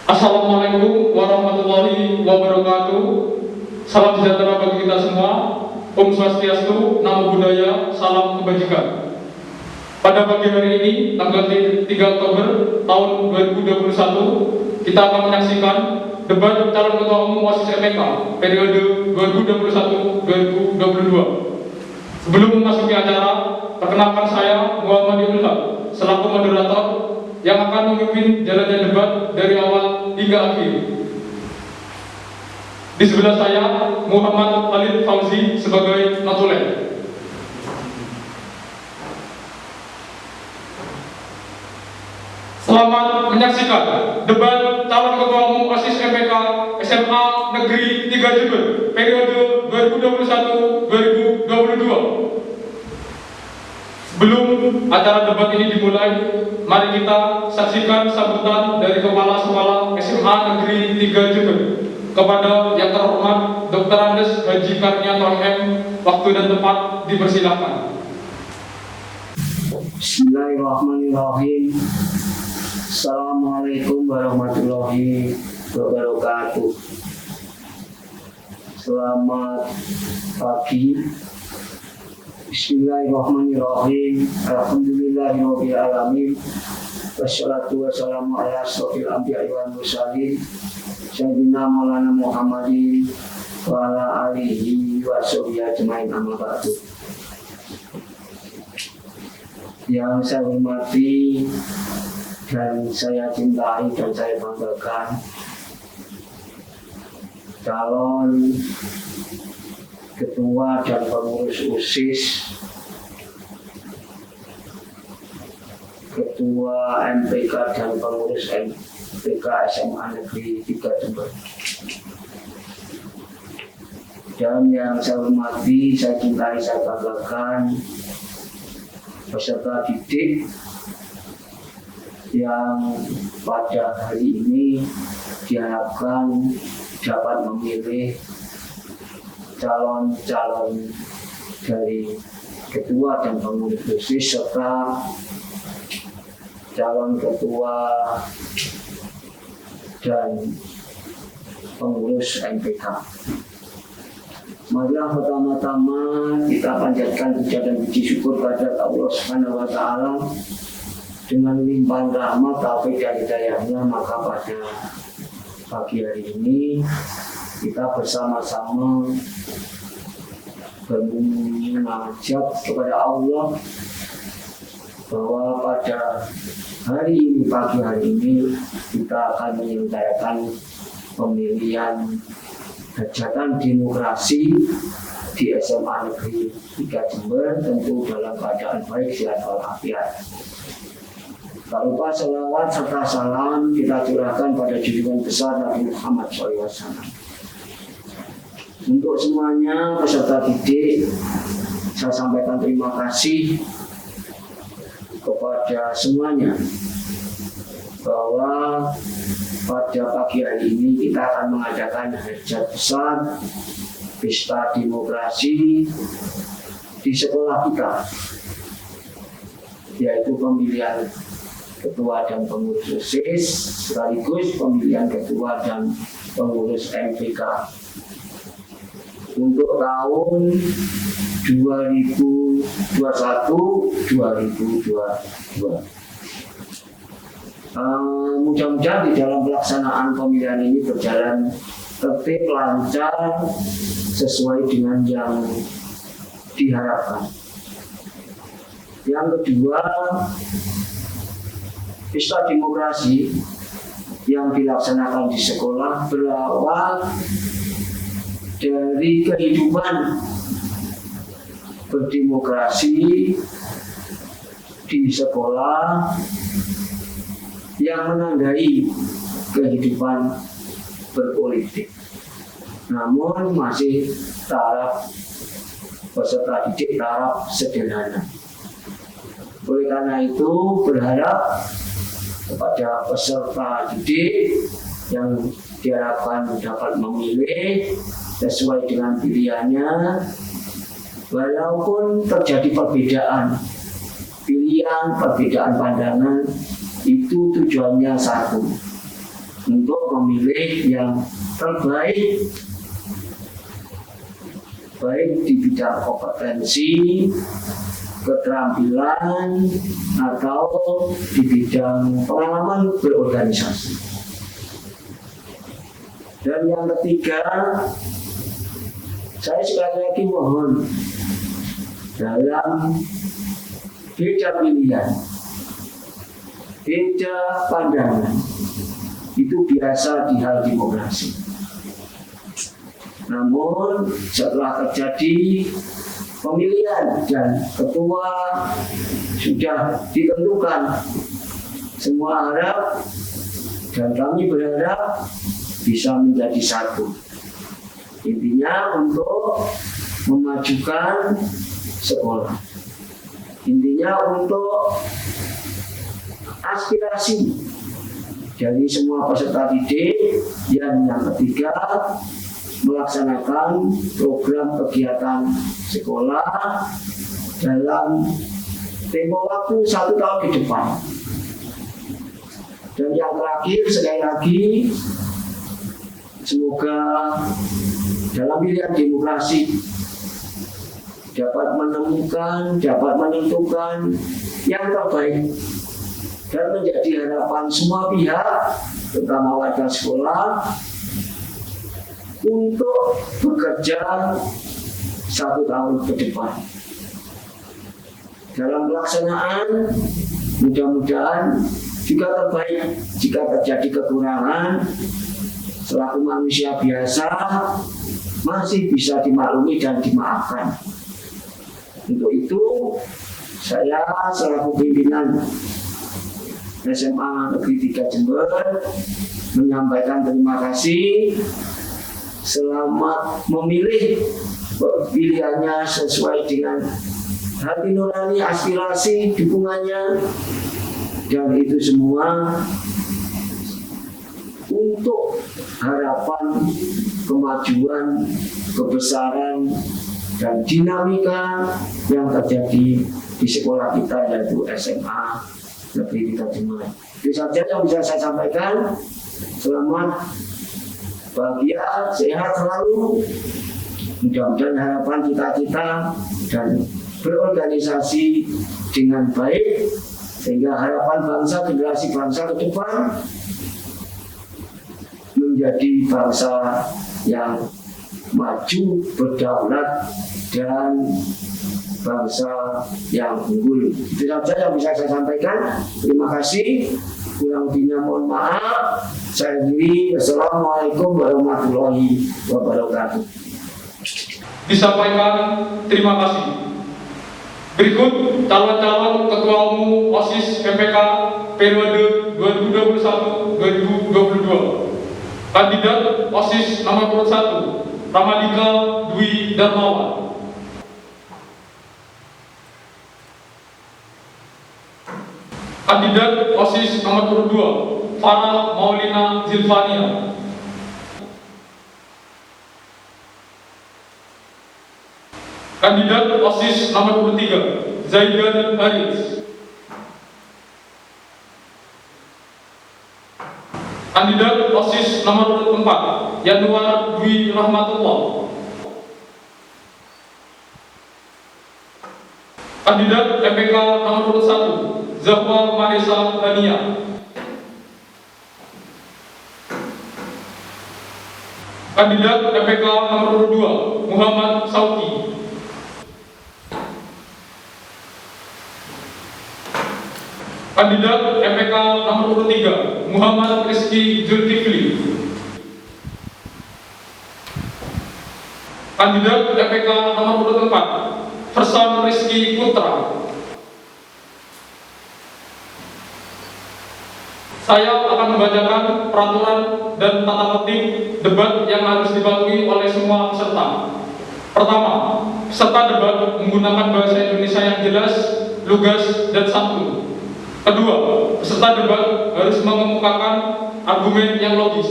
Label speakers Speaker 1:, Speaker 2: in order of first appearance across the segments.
Speaker 1: Assalamualaikum warahmatullahi wabarakatuh. Salam sejahtera bagi kita semua. Om Swastiastu, Namo Buddhaya, salam kebajikan. Pada pagi hari ini, tanggal 3 Oktober tahun 2021, kita akan menyaksikan debat calon ketua umum OSIS MPK periode 2021-2022. Sebelum memasuki acara, perkenalkan saya Muhammad Ilham selaku moderator yang akan memimpin jalannya debat dari awal hingga akhir. Di sebelah saya Muhammad Khalid Fauzi sebagai notulen. Selamat menyaksikan debat calon ketua umum OSIS MPK SMA Negeri 3 Jember periode 2021-2022. Sebelum acara debat ini dimulai, mari kita saksikan sambutan dari Kepala Sekolah SMA Negeri 3 Jember kepada yang terhormat Dr. Andes Haji Karnianto MM. Waktu dan tempat dipersilakan.
Speaker 2: Bismillahirrahmanirrahim. Assalamualaikum warahmatullahi wabarakatuh. Selamat pagi. Bismillahirrahmanirrahim. Alhamdulillahirabbil alamin. Wassalatu wassalamu ala asyrofil anbiya'i wal mursalin sayyidina Maulana Muhammadin wa ala alihi wa sahbihi ajmain, amma ba'du. Yang saya hormati dan saya cintai dan saya banggakan calon ketua dan pengurus OSIS, ketua MPK dan pengurus MPK SMA Negeri 3 Jember. Dan yang saya hormati, saya cintai, saya banggakan peserta didik yang pada hari ini diharapkan dapat memilih calon-calon dari ketua dan pengurus OSIS serta calon ketua dan pengurus MPK. Marilah pertama-tama kita panjatkan puja dan puji syukur kepada Allah Subhanahu wa Ta'ala dengan limpahan rahmat, taufik dan hidayahnya. Maka pada pagi hari ini kita bersama-sama bermunajat kepada Allah bahwa pada hari ini, pagi hari ini, kita akan menyelenggarakan pemilihan hajatan demokrasi di SMA Negeri 3 Jember, tentu dalam keadaan baik, sehat walafiat. Tak lupa selawat serta salam kita curahkan pada junjungan besar Nabi Muhammad SAW. Untuk semuanya peserta didik, saya sampaikan terima kasih kepada semuanya bahwa pada pagi hari ini kita akan mengadakan hajat besar pesta demokrasi di sekolah kita, yaitu pemilihan ketua dan pengurus OSIS sekaligus pemilihan ketua dan pengurus MPK untuk tahun 2021-2022. Mudah-mudahan di dalam pelaksanaan pemilihan ini berjalan tertib, lancar, sesuai dengan yang diharapkan. Yang kedua, pesta demokrasi yang dilaksanakan di sekolah berawal dari kehidupan berdemokrasi di sekolah yang menandai kehidupan berpolitik, namun masih taraf peserta didik taraf sederhana. Oleh karena itu berharap kepada peserta didik yang diharapkan dapat memilih sesuai dengan pilihannya, walaupun terjadi perbedaan pilihan, perbedaan pandangan, itu tujuannya satu, untuk memilih yang terbaik, baik di bidang kompetensi, keterampilan, atau di bidang pengalaman berorganisasi. Dan yang ketiga, saya sekali lagi mohon dalam beda pilihan, beda pandangan, itu biasa di hal demokrasi. Namun setelah terjadi pemilihan dan ketua sudah ditentukan, semua harap dan kami berharap bisa menjadi satu. Intinya untuk memajukan sekolah. Intinya untuk aspirasi dari semua peserta didik yang ketiga melaksanakan program kegiatan sekolah dalam tempo waktu 1 tahun ke depan. Dan yang terakhir, sekali lagi, semoga dalam pilihan demokrasi dapat menemukan, dapat menentukan yang terbaik dan menjadi harapan semua pihak, terutama warga sekolah, untuk bekerja 1 tahun ke depan. Dalam pelaksanaan, mudah-mudahan juga terbaik. Jika terjadi kekurangan, selaku manusia biasa masih bisa dimaklumi dan dimaafkan. Untuk itu, saya selaku pimpinan SMA Negeri 3 Jember menyampaikan terima kasih. Selamat memilih pilihannya sesuai dengan hati nurani, aspirasi, dukungannya, dan itu semua untuk harapan kemajuan, kebesaran, dan dinamika yang terjadi di sekolah kita, yaitu SMA Negeri 3 Jember. Itu saja yang bisa saya sampaikan. Selamat, bahagia, sehat selalu. Mudah-mudahan harapan cita-cita dan berorganisasi dengan baik, sehingga harapan bangsa, generasi bangsa ke depan menjadi bangsa yang maju, berdaulat, dan bangsa yang unggul. Itu saja yang bisa saya sampaikan. Terima kasih. Kurang lebihnya mohon maaf. Saya akhiri. Wassalamualaikum warahmatullahi wabarakatuh.
Speaker 1: Disampaikan terima kasih. Berikut calon-calon Ketua Umum OSIS PPK periode 2021-2022. Kandidat OSIS nomor urut 1, Ramadika Dwi Darmawan. Kandidat OSIS nomor urut 2, Farah Maulina Zilvania. Kandidat OSIS nomor urut 3, Zaidan Haris. Kandidat OSIS nomor urut 4, Yanuar Dwi Rahmatullah. Kandidat PPK nomor urut 1, Zahwa Marisa Hania. Kandidat PPK nomor urut 2, Muhammad Sauki. Kandidat PPK nomor urut 3, Muhammad Rizky Zulkifli. Kandidat PPK nomor urut 4, Fersan Rizky Putra. Saya akan membacakan peraturan dan tata tertib debat yang harus dipatuhi oleh semua peserta. Pertama, peserta debat menggunakan bahasa Indonesia yang jelas, lugas, dan santun. Kedua, peserta debat harus mengemukakan argumen yang logis.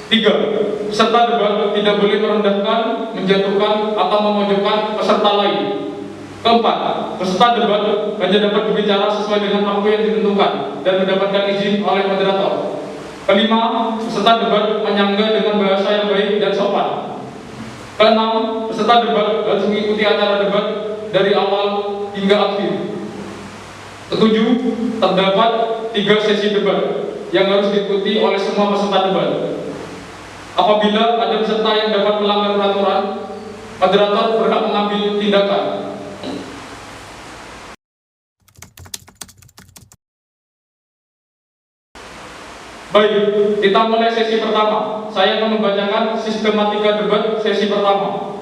Speaker 1: 3, peserta debat tidak boleh merendahkan, menjatuhkan, atau memojokkan peserta lain. Keempat, peserta debat hanya dapat berbicara sesuai dengan waktu yang ditentukan dan mendapatkan izin oleh moderator. Kelima, peserta debat menyangga dengan bahasa yang baik dan sopan. Keenam, peserta debat harus mengikuti acara debat dari awal hingga akhir. Ketujuh, terdapat 3 sesi debat yang harus diikuti oleh semua peserta debat. Apabila ada peserta yang dapat melanggar peraturan, moderator berhak mengambil tindakan. Baik, kita mulai sesi pertama. Saya akan membacakan sistematika debat sesi pertama.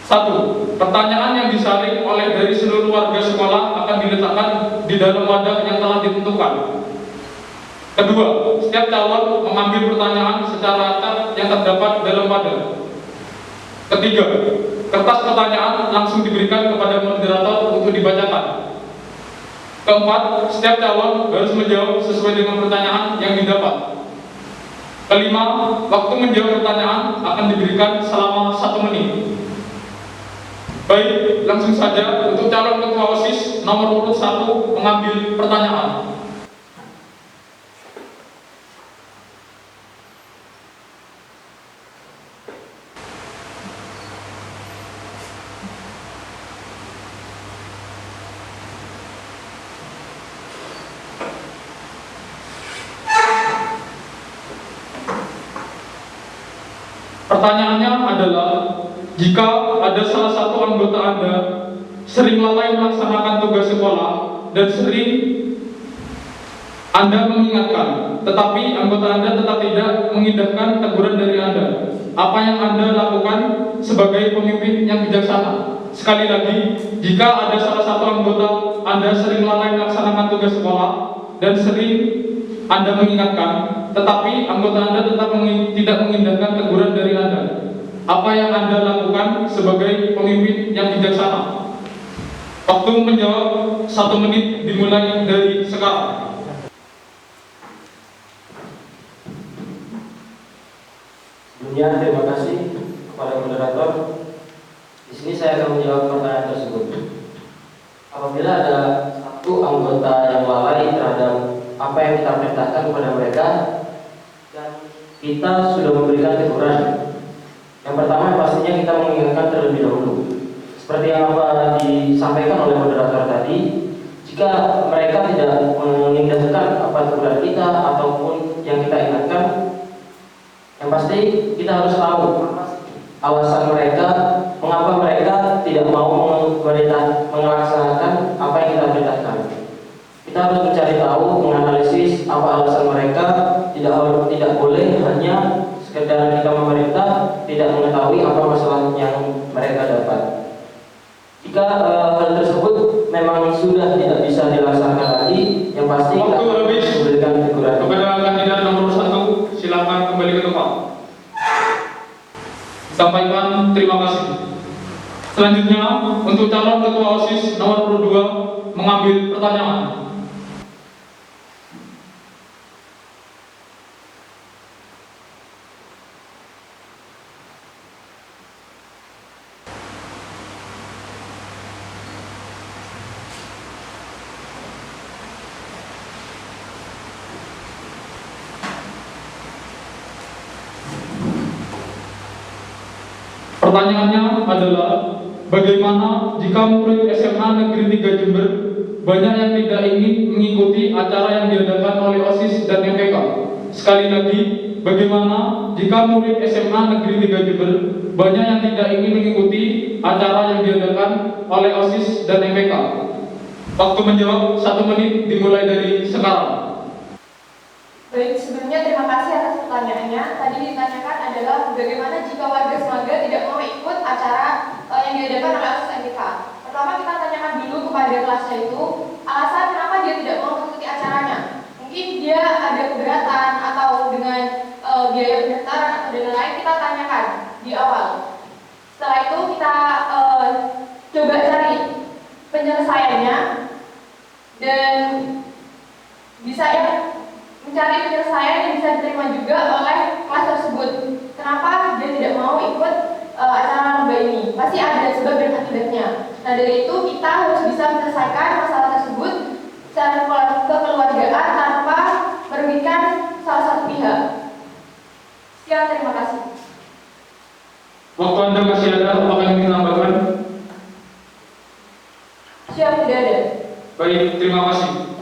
Speaker 1: 1. Pertanyaan yang disaring oleh dari seluruh warga sekolah akan diletakkan di dalam wadah yang telah ditentukan. Kedua, setiap calon mengambil pertanyaan secara acak yang terdapat dalam wadah. Ketiga, kertas pertanyaan langsung diberikan kepada moderator untuk dibacakan. Keempat, setiap calon harus menjawab sesuai dengan pertanyaan yang didapat. Kelima, waktu menjawab pertanyaan akan diberikan selama 1 menit. Baik, langsung saja untuk calon ketua OSIS nomor urut 1 mengambil pertanyaan. Pertanyaannya adalah, jika ada salah satu anggota Anda sering lalai melaksanakan tugas sekolah dan sering Anda mengingatkan, tetapi anggota Anda tetap tidak mengindahkan teguran dari Anda, apa yang Anda lakukan sebagai pemimpin yang bijaksana? Sekali lagi, jika ada salah satu anggota Anda sering lalai melaksanakan tugas sekolah dan sering Anda mengingatkan, tetapi anggota Anda tetap tidak mengindahkan teguran dari Anda, apa yang Anda lakukan sebagai pemimpin yang bijaksana? Waktu menjawab 1 menit dimulai dari sekarang.
Speaker 3: Sebelumnya terima kasih kepada moderator. Di sini saya akan menjawab pertanyaan tersebut. Apabila ada satu anggota yang lalai terhadap apa yang kita perintahkan kepada mereka dan kita sudah memberikan teguran, yang pertama pastinya kita mengingatkan terlebih dahulu. Seperti yang apa disampaikan oleh moderator tadi, jika mereka tidak mengindahkan apa teguran kita ataupun yang kita ingatkan, yang pasti kita harus tahu alasan mereka, mengapa mereka tidak mau melaksanakan apa yang kita perintahkan. Kita harus mencari tahu, menganalisis apa alasan mereka. Tidak boleh hanya sekedar kita memerintah, tidak mengetahui apa masalah yang mereka dapat. Jika hal tersebut memang sudah tidak bisa dilaksanakan lagi, yang pasti kita memberikan teguran.
Speaker 1: Kepada kandidat nomor 1, silakan kembali ke tempat. Sampaikan terima kasih. Selanjutnya, untuk calon ketua OSIS nomor urut 2 mengambil pertanyaan. Pertanyaannya adalah, bagaimana jika murid SMA Negeri 3 Jember banyak yang tidak ingin mengikuti acara yang diadakan oleh OSIS dan MPK? Sekali lagi, bagaimana jika murid SMA Negeri 3 Jember banyak yang tidak ingin mengikuti acara yang diadakan oleh OSIS dan MPK? Waktu menjawab 1 menit dimulai dari sekarang.
Speaker 4: Baik, sebelumnya terima kasih atas pertanyaannya. Tadi ditanyakan adalah bagaimana jika warga Semangga tidak mau ikut acara yang diadakan oleh OSIS MPK. Pertama kita tanyakan dulu kepada kelasnya itu alasan kenapa dia tidak mau mengikuti acaranya. Mungkin dia ada keberatan atau dengan biaya pendaftaran atau dan lain, kita tanyakan di awal. Setelah itu kita coba cari penyelesaiannya dan bisa mencari penyelesaian yang bisa diterima juga oleh kelas tersebut. Kenapa dia tidak mau ikut acara lomba ini? Pasti ada sebab dan akibatnya. Nah dari itu kita harus bisa menyelesaikan masalah tersebut secara kekeluargaan tanpa merugikan salah satu pihak. Sekian, terima kasih.
Speaker 1: Waktu Anda masih ada, apakah ingin menambahkan?
Speaker 4: Siap, tidak ada.
Speaker 1: Baik, terima kasih.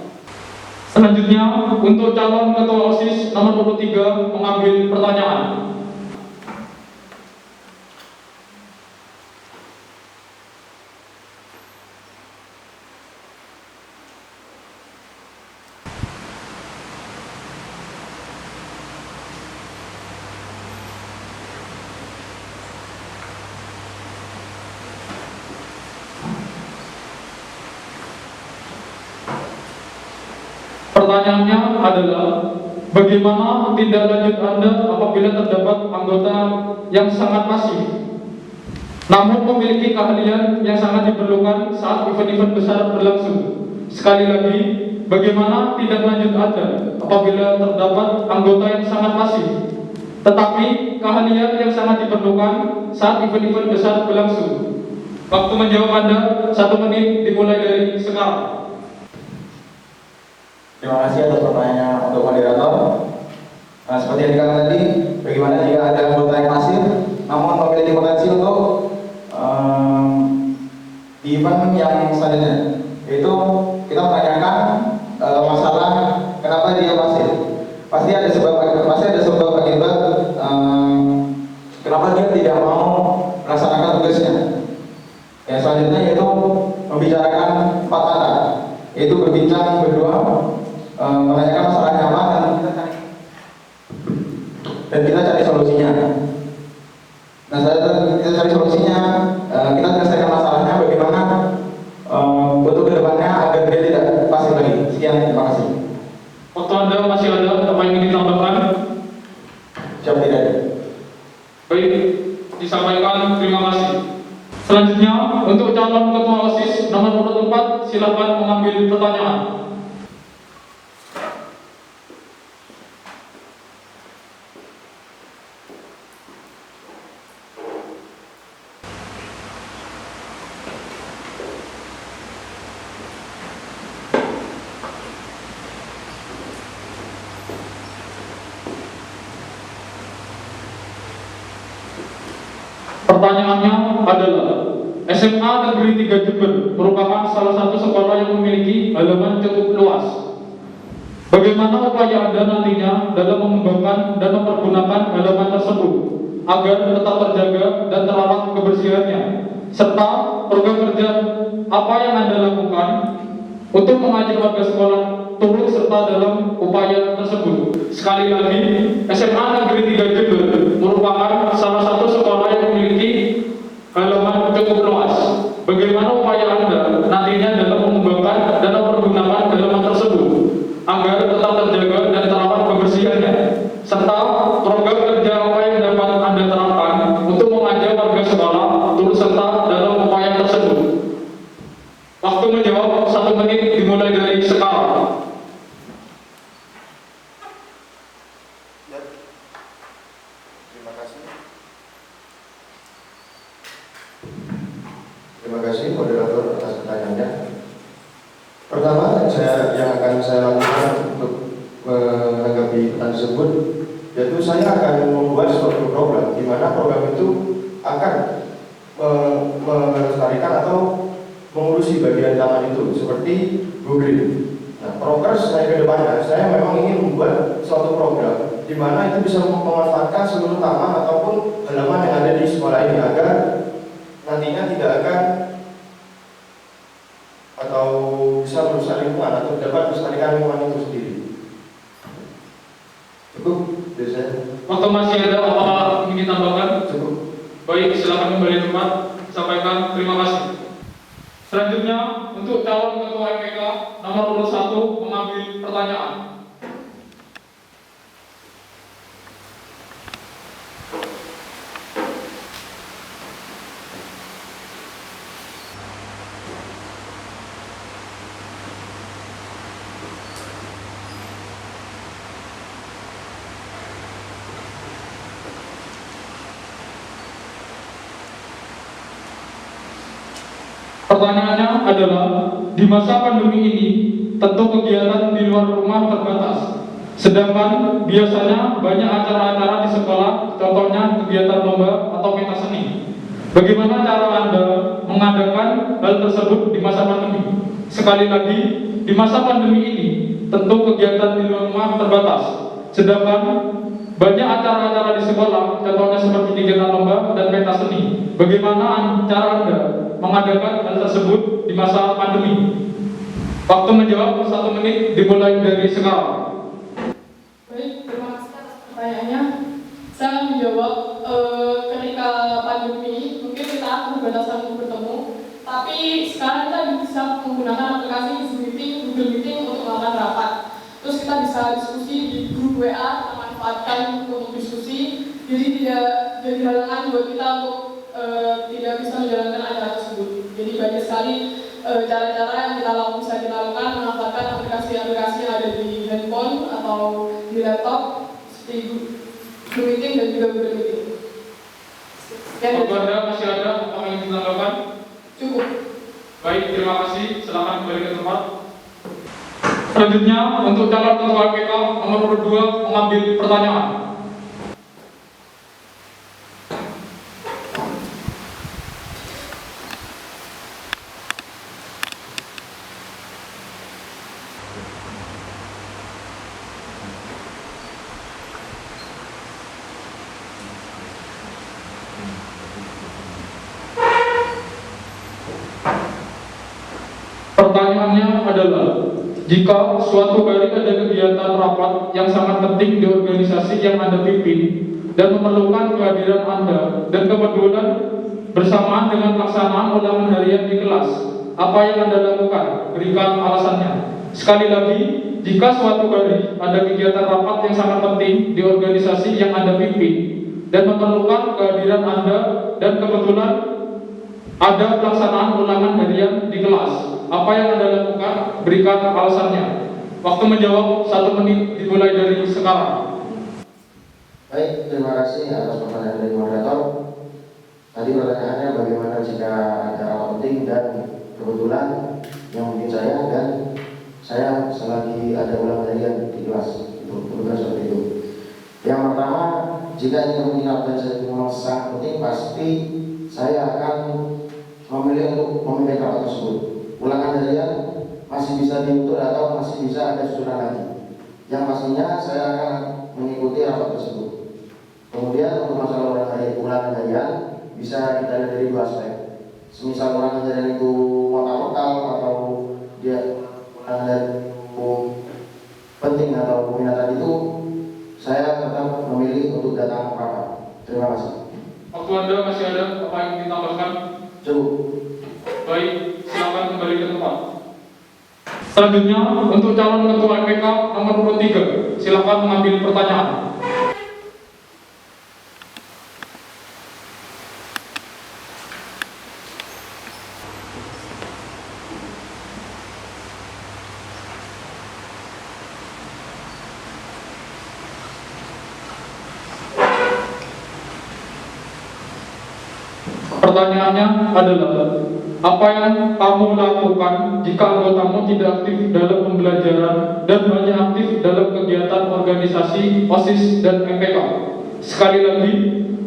Speaker 1: Selanjutnya, untuk calon ketua OSIS nomor 23 mengambil pertanyaan. Pertanyaannya adalah, bagaimana tindak lanjut Anda apabila terdapat anggota yang sangat pasif, namun memiliki keahlian yang sangat diperlukan saat event-event besar berlangsung? Sekali lagi, bagaimana tindak lanjut Anda apabila terdapat anggota yang sangat pasif, tetapi keahlian yang sangat diperlukan saat event-event besar berlangsung? Waktu menjawab Anda 1 menit dimulai dari sekarang.
Speaker 5: Terima kasih atas pertanyaannya untuk moderator. Nah, seperti yang dikatakan tadi, bagaimana jika ada anggota yang pasif namun memiliki potensi untuk di event yang selanjutnya, yaitu kita menanyakan masalah kenapa dia pasif. Pasti ada sebab akibat kenapa dia tidak mau melaksanakan tugasnya. Yang selanjutnya yaitu membicarakan 4 mata, yaitu berbincang berdua, menanyakan masalahnya apa, dan kita cari solusinya. Nah, kita cari solusinya, kita selesaikan masalahnya bagaimana untuk kedepannya agar dia tidak pasif lagi. Sekian, terima kasih.
Speaker 1: Waktu Anda masih ada, apa yang ingin ditambahkan?
Speaker 5: Siap, tidak ada.
Speaker 1: Baik, disampaikan, terima kasih. Selanjutnya, untuk calon ketua OSIS nomor urut 4, silakan mengambil pertanyaan. Pertanyaannya adalah, SMA Negeri 3 Jember merupakan salah satu sekolah yang memiliki halaman cukup luas. Bagaimana upaya Anda nantinya dalam mengembangkan dan mempergunakan halaman tersebut agar tetap terjaga dan terawat kebersihannya? Serta program kerja apa yang Anda lakukan untuk mengajak warga sekolah turut serta dalam upaya tersebut? Sekali lagi, SMA Negeri 3 Jember merupakan salah satu sekolah yang memiliki halaman cukup luas. Bagaimana upaya Anda nantinya dalam mengembangkan dan mempergunakan halaman tersebut agar tetap terjaga dan terawat kebersihannya? Serta program kerja apa yang dapat Anda terapkan untuk mengajak warga sekolah turut serta dalam upaya tersebut? Waktu menjawab 1 menit dimulai dari sekarang.
Speaker 5: Terima kasih moderator atas pertanyaannya. Pertama, yang akan saya lakukan untuk menanggapi pertanyaan tersebut, yaitu saya akan membuat suatu program di mana program itu akan melestarikan atau mengurusi bagian taman itu seperti Go Green. Nah, progres saya ke depannya, saya memang ingin membuat suatu program di mana itu bisa memanfaatkan seluruh taman ataupun halaman yang ada di sekolah ini agar nantinya tidak akan atau bisa merusak lingkungan atau dapat melestarikan lingkungan itu sendiri. Cukup, biasanya.
Speaker 1: Waktu masih ada, apakah ingin ditambahkan?
Speaker 5: Cukup.
Speaker 1: Baik, silakan kembali tempat. Sampaikan, terima kasih. Selanjutnya, untuk calon ketua MPK nomor urut 1 mengambil pertanyaan. Pertanyaannya adalah, di masa pandemi ini, tentu kegiatan di luar rumah terbatas. Sedangkan biasanya banyak acara-acara di sekolah, contohnya kegiatan lomba atau pentas seni. Bagaimana cara Anda mengadakan hal tersebut di masa pandemi? Sekali lagi, di masa pandemi ini, tentu kegiatan di luar rumah terbatas. Sedangkan banyak acara-acara di sekolah, contohnya seperti kegiatan lomba dan pentas seni. Bagaimana cara Anda mengadakan hal tersebut di masa pandemi? Waktu menjawab 1 menit dimulai dari sekarang.
Speaker 6: Baik, terima kasih atas pertanyaannya. Saya akan menjawab ketika pandemi mungkin kita berbatasan untuk bertemu, tapi sekarang kita bisa menggunakan aplikasi Zoom Meeting, Google Meeting untuk melakukan rapat. Terus kita bisa diskusi di grup WA, kita manfaatkan untuk diskusi, jadi tidak jadi halangan buat kita untuk tidak bisa menjalankan acara tersebut. Jadi banyak sekali cara-cara yang bisa kita lakukan memanfaatkan aplikasi-aplikasi yang ada di handphone atau di laptop seperti Zoom Meeting dan juga Google Meeting.
Speaker 1: Waktu Anda masih ada apa yang ingin ditambahkan?
Speaker 6: Cukup.
Speaker 1: Baik, terima kasih. Silakan kembali ke tempat. Selanjutnya untuk calon ketua LPK nomor urut 2 mengambil pertanyaan. Pertanyaannya adalah, jika suatu hari ada kegiatan rapat yang sangat penting di organisasi yang Anda pimpin dan memerlukan kehadiran Anda dan kebetulan bersamaan dengan pelaksanaan ulangan harian di kelas, apa yang Anda lakukan? Berikan alasannya. Sekali lagi, jika suatu hari ada kegiatan rapat yang sangat penting di organisasi yang Anda pimpin dan memerlukan kehadiran Anda dan kebetulan ada pelaksanaan ulangan harian di kelas, apa yang Anda lakukan? Berikan alasannya. Waktu menjawab 1 menit dimulai dari sekarang.
Speaker 5: Baik, terima kasih atas pertanyaan dari moderator. Tadi pertanyaannya bagaimana jika ada rapat penting dan kebetulan yang mungkin saya selagi ada ulangan harian di kelas, itu kebetulan seperti itu. Yang pertama, jika ini kepentingan dan saya memang sangat penting, pasti saya akan memilih untuk memimpin rapat tersebut. Ulangan harian masih bisa diukur atau masih bisa ada susunan lagi. Yang pastinya saya akan mengikuti rapat tersebut. Kemudian untuk masalah ulangan harian bisa kita lihat dari 2 aspek. Semisal ulangan harian itu lokal atau dia ulangan harian itu penting atau peminatan itu, saya tetap memilih untuk datang rapat. Terima kasih.
Speaker 1: Waktu Anda masih ada apa yang ditambahkan?
Speaker 5: Cukup.
Speaker 1: Baik, silakan kembali ke tempat. Selanjutnya untuk calon ketua LPK nomor urut 3, silakan mengambil pertanyaan. Pertanyaannya adalah, apa yang kamu lakukan jika anggotamu tidak aktif dalam pembelajaran dan hanya aktif dalam kegiatan organisasi, OSIS, dan MPK? Sekali lagi,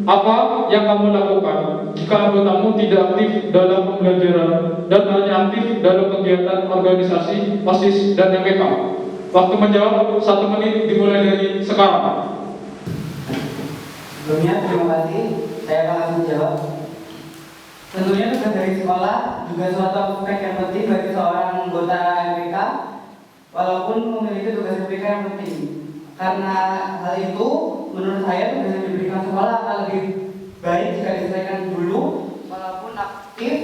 Speaker 1: apa yang kamu lakukan jika anggotamu tidak aktif dalam pembelajaran dan hanya aktif dalam kegiatan organisasi, OSIS, dan MPK? Waktu menjawab 1 menit dimulai dari sekarang.
Speaker 7: Sebelumnya terima kasih, saya akan langsung jawab. Tentunya tugas dari sekolah juga suatu aspek yang penting bagi seorang anggota MPK, walaupun memiliki tugas MPK yang penting. Karena hal itu, menurut saya tugas yang diberikan sekolah akan lebih baik jika diselesaikan dulu, walaupun aktif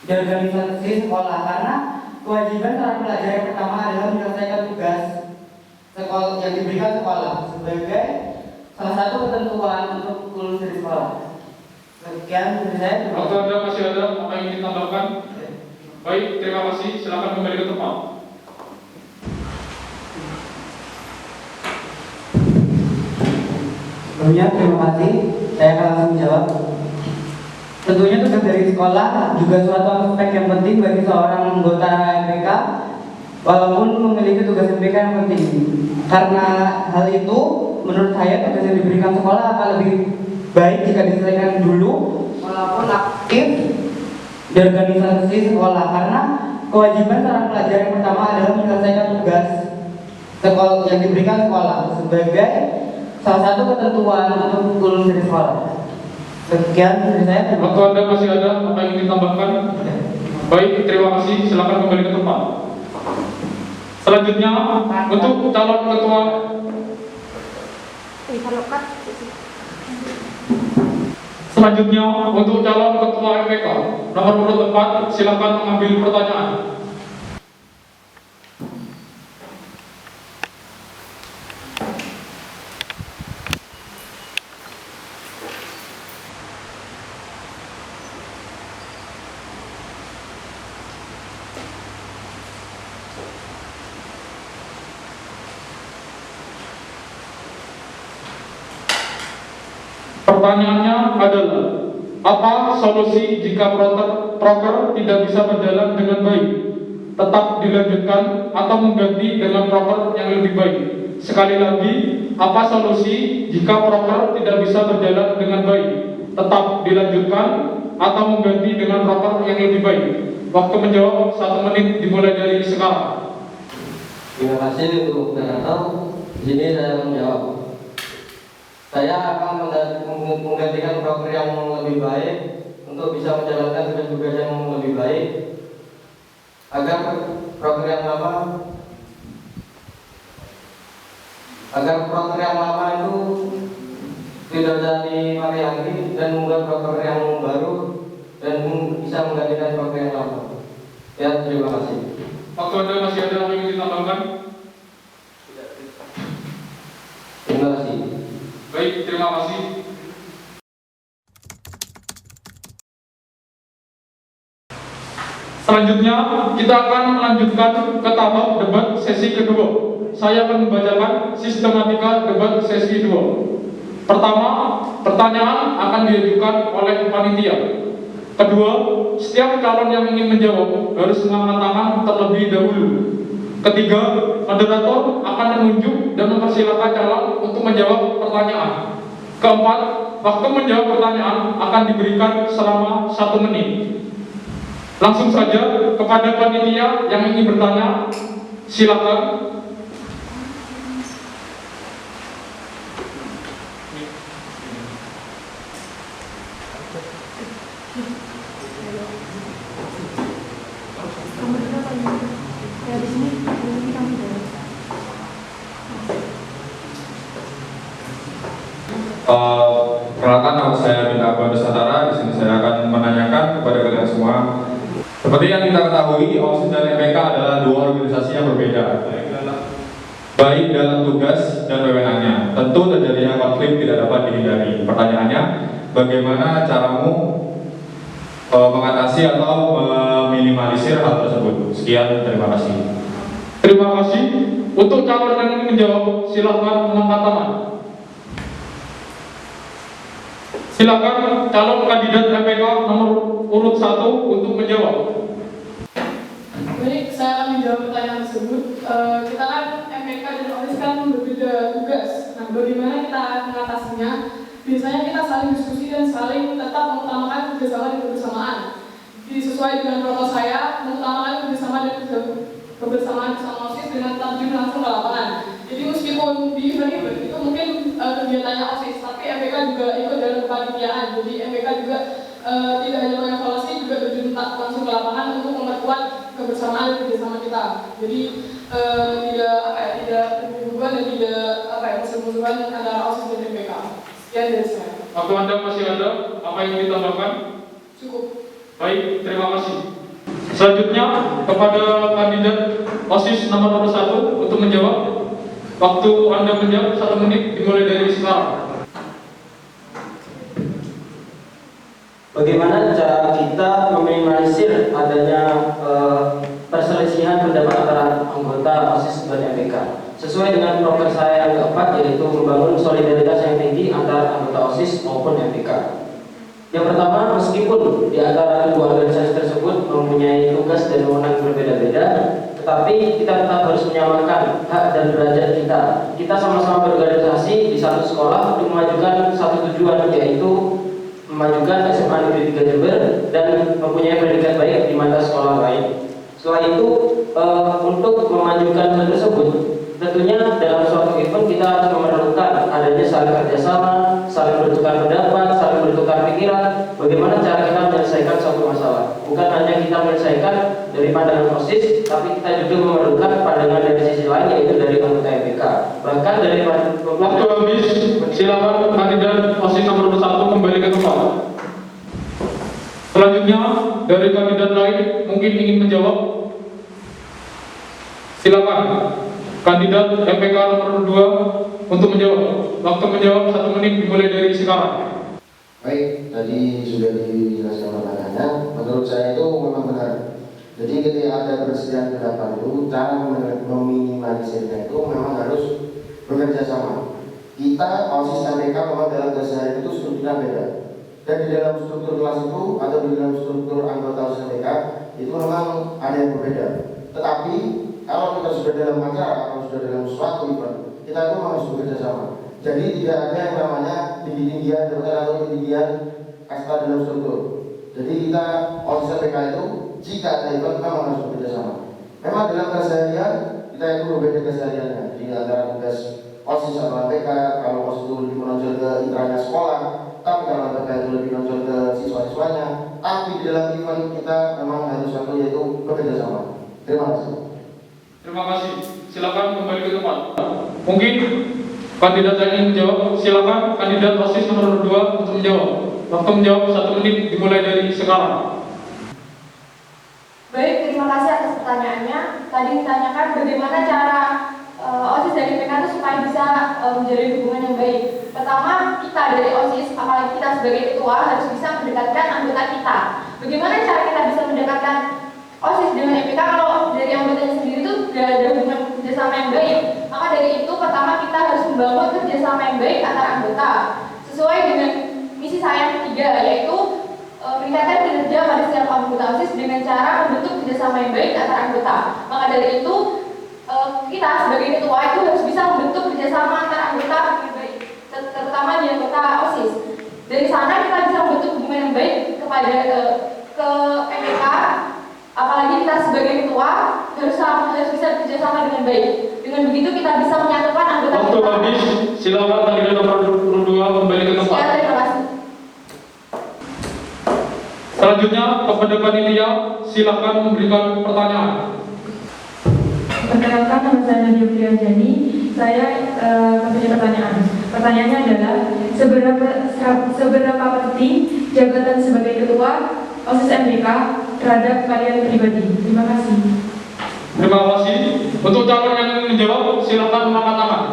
Speaker 7: di organisasi sekolah. Karena kewajiban seorang pelajar yang pertama adalah menyelesaikan tugas sekolah yang diberikan sekolah sebagai salah satu ketentuan untuk lulus dari sekolah. Sekian dari saya.
Speaker 1: Waktu Anda masih ada apa yang ditambahkan? Baik, terima kasih. Silakan kembali ke tempat.
Speaker 7: Sebelumnya terima kasih, saya akan langsung menjawab. Tentunya tugas dari sekolah juga suatu aspek yang penting bagi seorang anggota MPK, walaupun memiliki tugas MPK yang penting. Karena hal itu, menurut saya tugas yang diberikan sekolah akan lebih baik jika diselesaikan dulu walaupun aktif di organisasi sekolah, karena kewajiban seorang pelajar yang pertama adalah menyelesaikan tugas sekolah yang diberikan sekolah sebagai salah satu ketentuan untuk lulus dari sekolah. Sekian dari saya.
Speaker 1: Waktu Anda masih ada apa yang ingin ditambahkan? Baik, terima kasih. Silakan kembali ke tempat. Selanjutnya untuk calon ketua MPK nomor urut 4, silakan mengambil pertanyaan. Pertanyaannya adalah, apa solusi jika proker tidak bisa berjalan dengan baik? Tetap dilanjutkan atau mengganti dengan proker yang lebih baik? Sekali lagi, apa solusi jika proker tidak bisa berjalan dengan baik? Tetap dilanjutkan atau mengganti dengan proker yang lebih baik? Waktu menjawab 1 menit dimulai dari sekarang.
Speaker 3: Terima kasih untuk moderator. Di sini saya menjawab. Saya akan menggantikan proker yang lebih baik untuk bisa menjalankan tugas-tugas yang lebih baik agar proker yang lama itu tidak jadi dipakai lagi dan membuat proker yang baru dan bisa menggantikan proker yang lama. Ya, terima kasih.
Speaker 1: Waktu Anda masih ada yang ingin ditambahkan?
Speaker 3: Terima kasih.
Speaker 1: Baik, terima kasih. Selanjutnya, kita akan melanjutkan ke tahap debat sesi kedua. Saya akan membacakan sistematika debat sesi 2. Pertama, pertanyaan akan diajukan oleh panitia. Kedua, setiap calon yang ingin menjawab harus mengangkat tangan terlebih dahulu. Ketiga, moderator akan menunjuk dan mempersilakan calon untuk menjawab pertanyaan. Keempat, waktu menjawab pertanyaan akan diberikan selama 1 menit. Langsung saja kepada panitia yang ingin bertanya, silakan. Perkenalkan, nama saya Bintang Abang Nusantara. Di sini saya akan menanyakan kepada kalian semua. Seperti yang kita ketahui, OSIS dan MPK adalah 2 organisasi yang berbeda, baik dalam tugas dan wewenangnya. Tentu terjadinya konflik tidak dapat dihindari. Pertanyaannya, bagaimana caramu mengatasi atau meminimalisir hal tersebut? Sekian, terima kasih. Terima kasih. Untuk calon yang ingin menjawab, silakan mengangkat tangan. Silakan calon kandidat MPK nomor urut 1 untuk menjawab.
Speaker 6: Baik, saya akan menjawab pertanyaan tersebut. Kita kan MPK dan OSIS kan berbeda tugas. Nah, bagaimana kita mengatasinya? Biasanya kita saling diskusi dan saling tetap mengutamakan kerjasama dan kebersamaan. Jadi sesuai dengan protokol saya, mengutamakan kerjasama dan kebersamaan bersama OSIS dengan terjun langsung ke lapangan. Jadi meskipun di event itu mungkin kegiatannya OSIS, tapi MPK juga ikut dalam kepanitiaan. Jadi MPK juga tidak hanya mengevaluasi, juga terjun langsung ke lapangan untuk memperkuat kebersamaan dan kerjasama kita. Jadi tidak berhubungan dan tidak musuh-musuhan antara OSIS dan MPK. Sekian dari saya.
Speaker 1: Waktu Anda masih ada apa yang ditambahkan?
Speaker 6: Cukup.
Speaker 1: Baik, terima kasih. Selanjutnya kepada kandidat OSIS nomor 1 untuk menjawab. Waktu Anda menjawab 1 menit dimulai dari sekarang.
Speaker 3: Bagaimana cara kita meminimalisir adanya perselisihan pendapat antara anggota OSIS dan MPK? Sesuai dengan proker saya yang keempat, yaitu membangun solidaritas yang tinggi antara anggota OSIS maupun MPK. Yang pertama, meskipun di antara kedua organisasi tersebut mempunyai tugas dan wewenang berbeda-beda, tetapi kita sederajat kita. Kita sama-sama berorganisasi di satu sekolah untuk memajukan satu tujuan, yaitu memajukan SMA Negeri 3 Jember dan mempunyai predikat baik di mata sekolah lain. Setelah itu, untuk memajukan hal tersebut, tentunya dalam suatu event kita harus memerlukan adanya saling kerjasama, saling bertukar pendapat, saling bertukar pikiran, bagaimana cara kita menyelesaikan suatu masalah. Bukan hanya kita menyelesaikan dari pandangan OSIS, tapi kita juga memerlukan pandangan dari sisi lain, yaitu dari anggota MPK. Bahkan dari
Speaker 1: Waktu habis, silakan kandidat OSIS nomor 1 kembali ke tempat. Selanjutnya, dari kandidat lain mungkin ingin menjawab. Silakan kandidat MPK nomor 2 untuk menjawab. Waktu menjawab 1 menit dimulai dari sekarang.
Speaker 5: Baik, tadi sudah dijelaskan pertanyaannya. Menurut saya itu memang benar. Jadi ketika ada persediaan pendapat itu, cara meminimalisirnya itu memang harus bekerja sama. Kita OSIS MPK memang dalam keseharian itu strukturnya beda. Dan di dalam struktur kelas itu atau di dalam struktur anggota OSIS MPK itu memang ada yang berbeda. Tetapi kalau kita sudah dalam acara, kalau sudah dalam suatu event, kita itu harus bekerja sama. Jadi tidak ada yang namanya tinggi-tinggian atau tinggi-tinggian kasta dalam struktur. Jadi kita OSIS MPK itu jika ada event memang harus bekerja sama. Memang dalam keseharian kita itu berbeda kesehariannya. Di antara tugas OSIS atau MPK, kalau OSIS itu lebih menonjol ke intranya sekolah, tapi kalau MPK itu lebih menonjol ke siswa-siswanya. Tapi di dalam event kita memang harus satu, yaitu bekerja sama. Terima kasih.
Speaker 1: Terima kasih. Silakan kembali ke tempat. Mungkin kandidat yang ingin menjawab, silakan kandidat OSIS nomor 2 untuk menjawab. Waktu menjawab 1 menit dimulai dari sekarang.
Speaker 4: Baik, terima kasih atas pertanyaannya. Tadi ditanyakan bagaimana cara OSIS dari MPK itu supaya bisa menjalin hubungan yang baik. Pertama, kita dari OSIS, apalagi kita sebagai ketua, harus bisa mendekatkan anggota kita. Bagaimana cara kita bisa mendekatkan OSIS dengan MPK kalau dari anggotanya sendiri itu tidak ada hubungan kerjasama yang baik? Maka dari itu, pertama kita harus membangun kerjasama yang baik antara anggota sesuai dengan misi saya yang ketiga, yaitu meningkatkan kinerja pada setiap anggota OSIS dengan cara membentuk kerjasama yang baik antara anggota. Maka dari itu, kita sebagai ketua itu harus bisa membentuk kerjasama antara anggota yang baik, terutama di anggota OSIS. Dari sana kita bisa membentuk hubungan yang baik kepada ke MPK. Apalagi kita sebagai ketua harus bisa bekerjasama dengan baik. Dengan begitu kita bisa menyatukan anggota
Speaker 1: Waktu
Speaker 4: kita.
Speaker 1: habis, silakan kandidat nomor 2 kembali ke tempat.
Speaker 4: Ya, terima kasih.
Speaker 1: Selanjutnya kepada panitia, silakan memberikan pertanyaan.
Speaker 8: Perkenalkan, nama saya Nadia Priyanjani. Saya mempunyai pertanyaan. Pertanyaannya adalah seberapa penting jabatan sebagai ketua OSIS MPK terhadap kalian pribadi? Terima kasih.
Speaker 1: Terima kasih. Untuk calon yang ingin menjawab, silakan mengangkat tangan.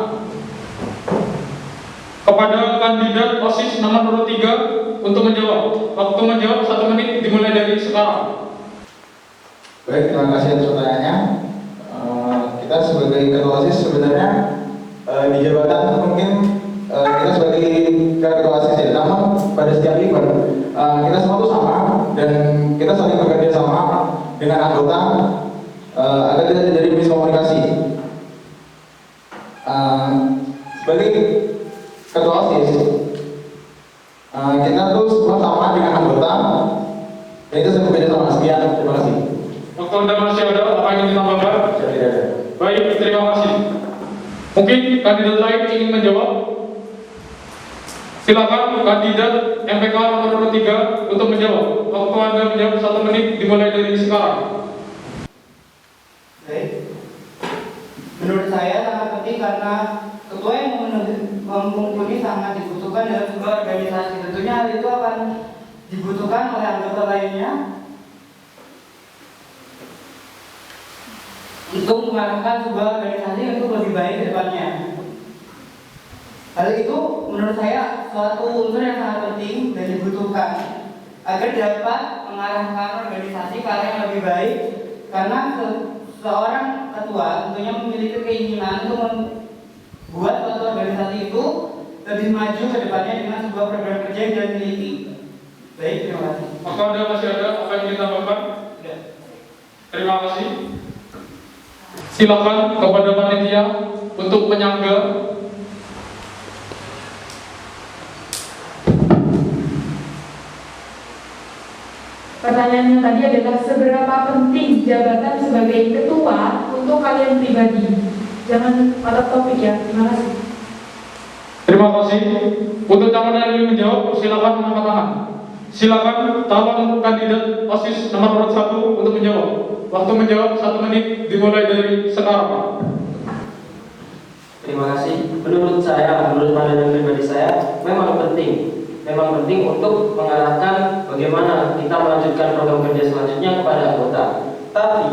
Speaker 1: Kepada kandidat OSIS nomor 3 untuk menjawab. Waktu menjawab 1 menit dimulai dari sekarang.
Speaker 9: Baik, terima kasih atas pertanyaannya. Kita sebagai ketua OSIS sebenarnya di jabatan mungkin kita sebagai ketua OSIS ya, namun pada setiap event kita semua itu sama dan kita saling bekerja sama dengan anggota agar tidak terjadi miskomunikasi. Sebagai ketua OSIS kita tuh semua sama dengan anggota dan itu saling bekerja sama. Sekian, terima kasih.
Speaker 1: Waktu Anda masih ada apa yang ingin ditambahkan?
Speaker 9: Tidak ada.
Speaker 1: Baik, terima kasih. Mungkin kandidat lain ingin menjawab. Silakan kandidat MPK nomor 3 untuk menjawab. Waktu Anda menjawab 1 menit dimulai dari sekarang.
Speaker 7: Baik. Menurut saya sangat penting karena ketua yang mumpuni sangat dibutuhkan dalam sebuah organisasi. Tentunya hal itu akan dibutuhkan oleh anggota lainnya untuk mengarahkan sebuah organisasi untuk lebih baik ke depannya. Hal itu menurut saya suatu unsur yang sangat penting dan dibutuhkan agar dapat mengarahkan organisasi ke arah yang lebih baik, karena seorang ketua tentunya memiliki keinginan untuk membuat suatu organisasi itu lebih maju ke depannya dengan sebuah program kerja yang dia miliki. Baik, terima kasih.
Speaker 1: Maka Anda masih ada apa yang ingin ditambahkan? Terima kasih. Silakan kepada panitia untuk penyangga.
Speaker 8: Pertanyaan yang tadi adalah seberapa penting jabatan sebagai ketua untuk kalian pribadi? Jangan pada topik ya. Terima kasih.
Speaker 1: Terima kasih. Untuk calon yang ingin menjawab, silakan angkat tangan. Silakan calon kandidat OSIS nomor urut 1 untuk menjawab. Waktu menjawab 1 menit dimulai dari sekarang.
Speaker 3: Terima kasih. Menurut pandangan pribadi saya, memang penting untuk mengarahkan bagaimana kita melanjutkan program kerja selanjutnya kepada anggota. Tapi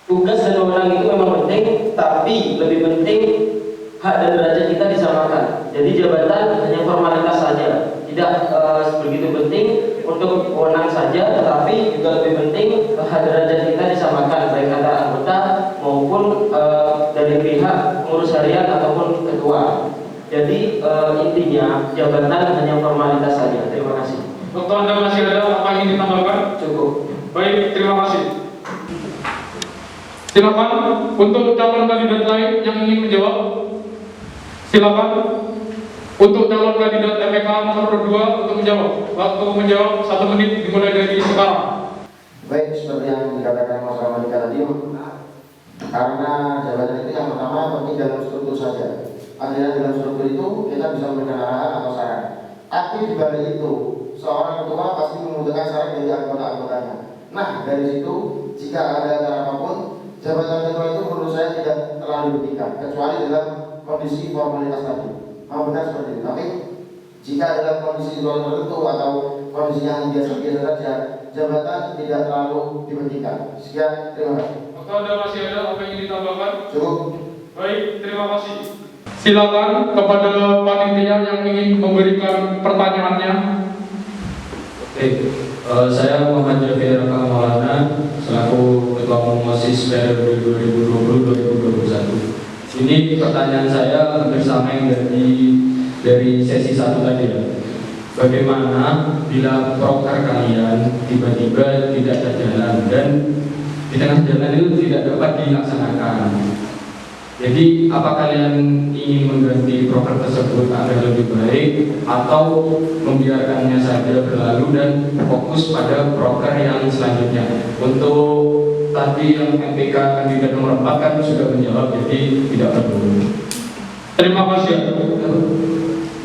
Speaker 3: tugas dan wewenang itu memang penting, tapi lebih penting hak dan derajat kita disamakan. Jadi jabatan hanya formalitas saja, tidak begitu penting untuk wewenang saja, tetapi juga lebih penting hak derajat kita disamakan, baik antara anggota maupun dari pihak pengurus harian ataupun ketua. Jadi intinya jabatan hanya formalitas saja. Terima kasih.
Speaker 1: Waktu Anda masih ada apa yang ingin ditambahkan?
Speaker 3: Cukup.
Speaker 1: Baik, terima kasih. Silakan untuk calon kandidat lain yang ingin menjawab. Silakan untuk calon kandidat MPK nomor 2 untuk menjawab. Waktu menjawab 1 menit dimulai dari sekarang.
Speaker 5: Baik, seperti yang dikatakan Mas Ramadika tadi, karena jabatan itu yang pertama penting dalam struktur saja. Artinya dalam struktur itu kita bisa memberikan arahan atau saran. Tapi di balik itu, seorang ketua pasti membutuhkan saran dari anggota-anggotanya. Nah, dari situ jika ada acara apapun, jabatan ketua itu menurut saya tidak terlalu dibutuhkan, kecuali dalam kondisi formalitas tadi. Benar seperti itu. Tapi jika dalam kondisi tertentu atau kondisi yang biasa-biasa saja, jabatan tidak terlalu dibutuhkan. Sekian, terima kasih.
Speaker 1: Waktu Anda masih ada apa yang ingin ditambahkan?
Speaker 5: Cukup.
Speaker 1: Baik, terima kasih. Silakan kepada panitia yang ingin memberikan pertanyaannya.
Speaker 10: Oke, saya Muhammad Jafir Raka Maulana selaku Ketua Umum OSIS periode 2020-2021. Ini pertanyaan saya hampir sama yang dari sesi 1 tadi ya. Bagaimana bila proker kalian tiba-tiba tidak ada jalan dan di tengah jalan itu tidak dapat dilaksanakan? Jadi apa kalian ingin mengganti proker tersebut agar lebih baik atau membiarkannya saja berlalu dan fokus pada proker yang selanjutnya? Untuk tadi yang MPK kandidat nomor 4 kan sudah menjawab, jadi tidak perlu.
Speaker 1: Terima kasih.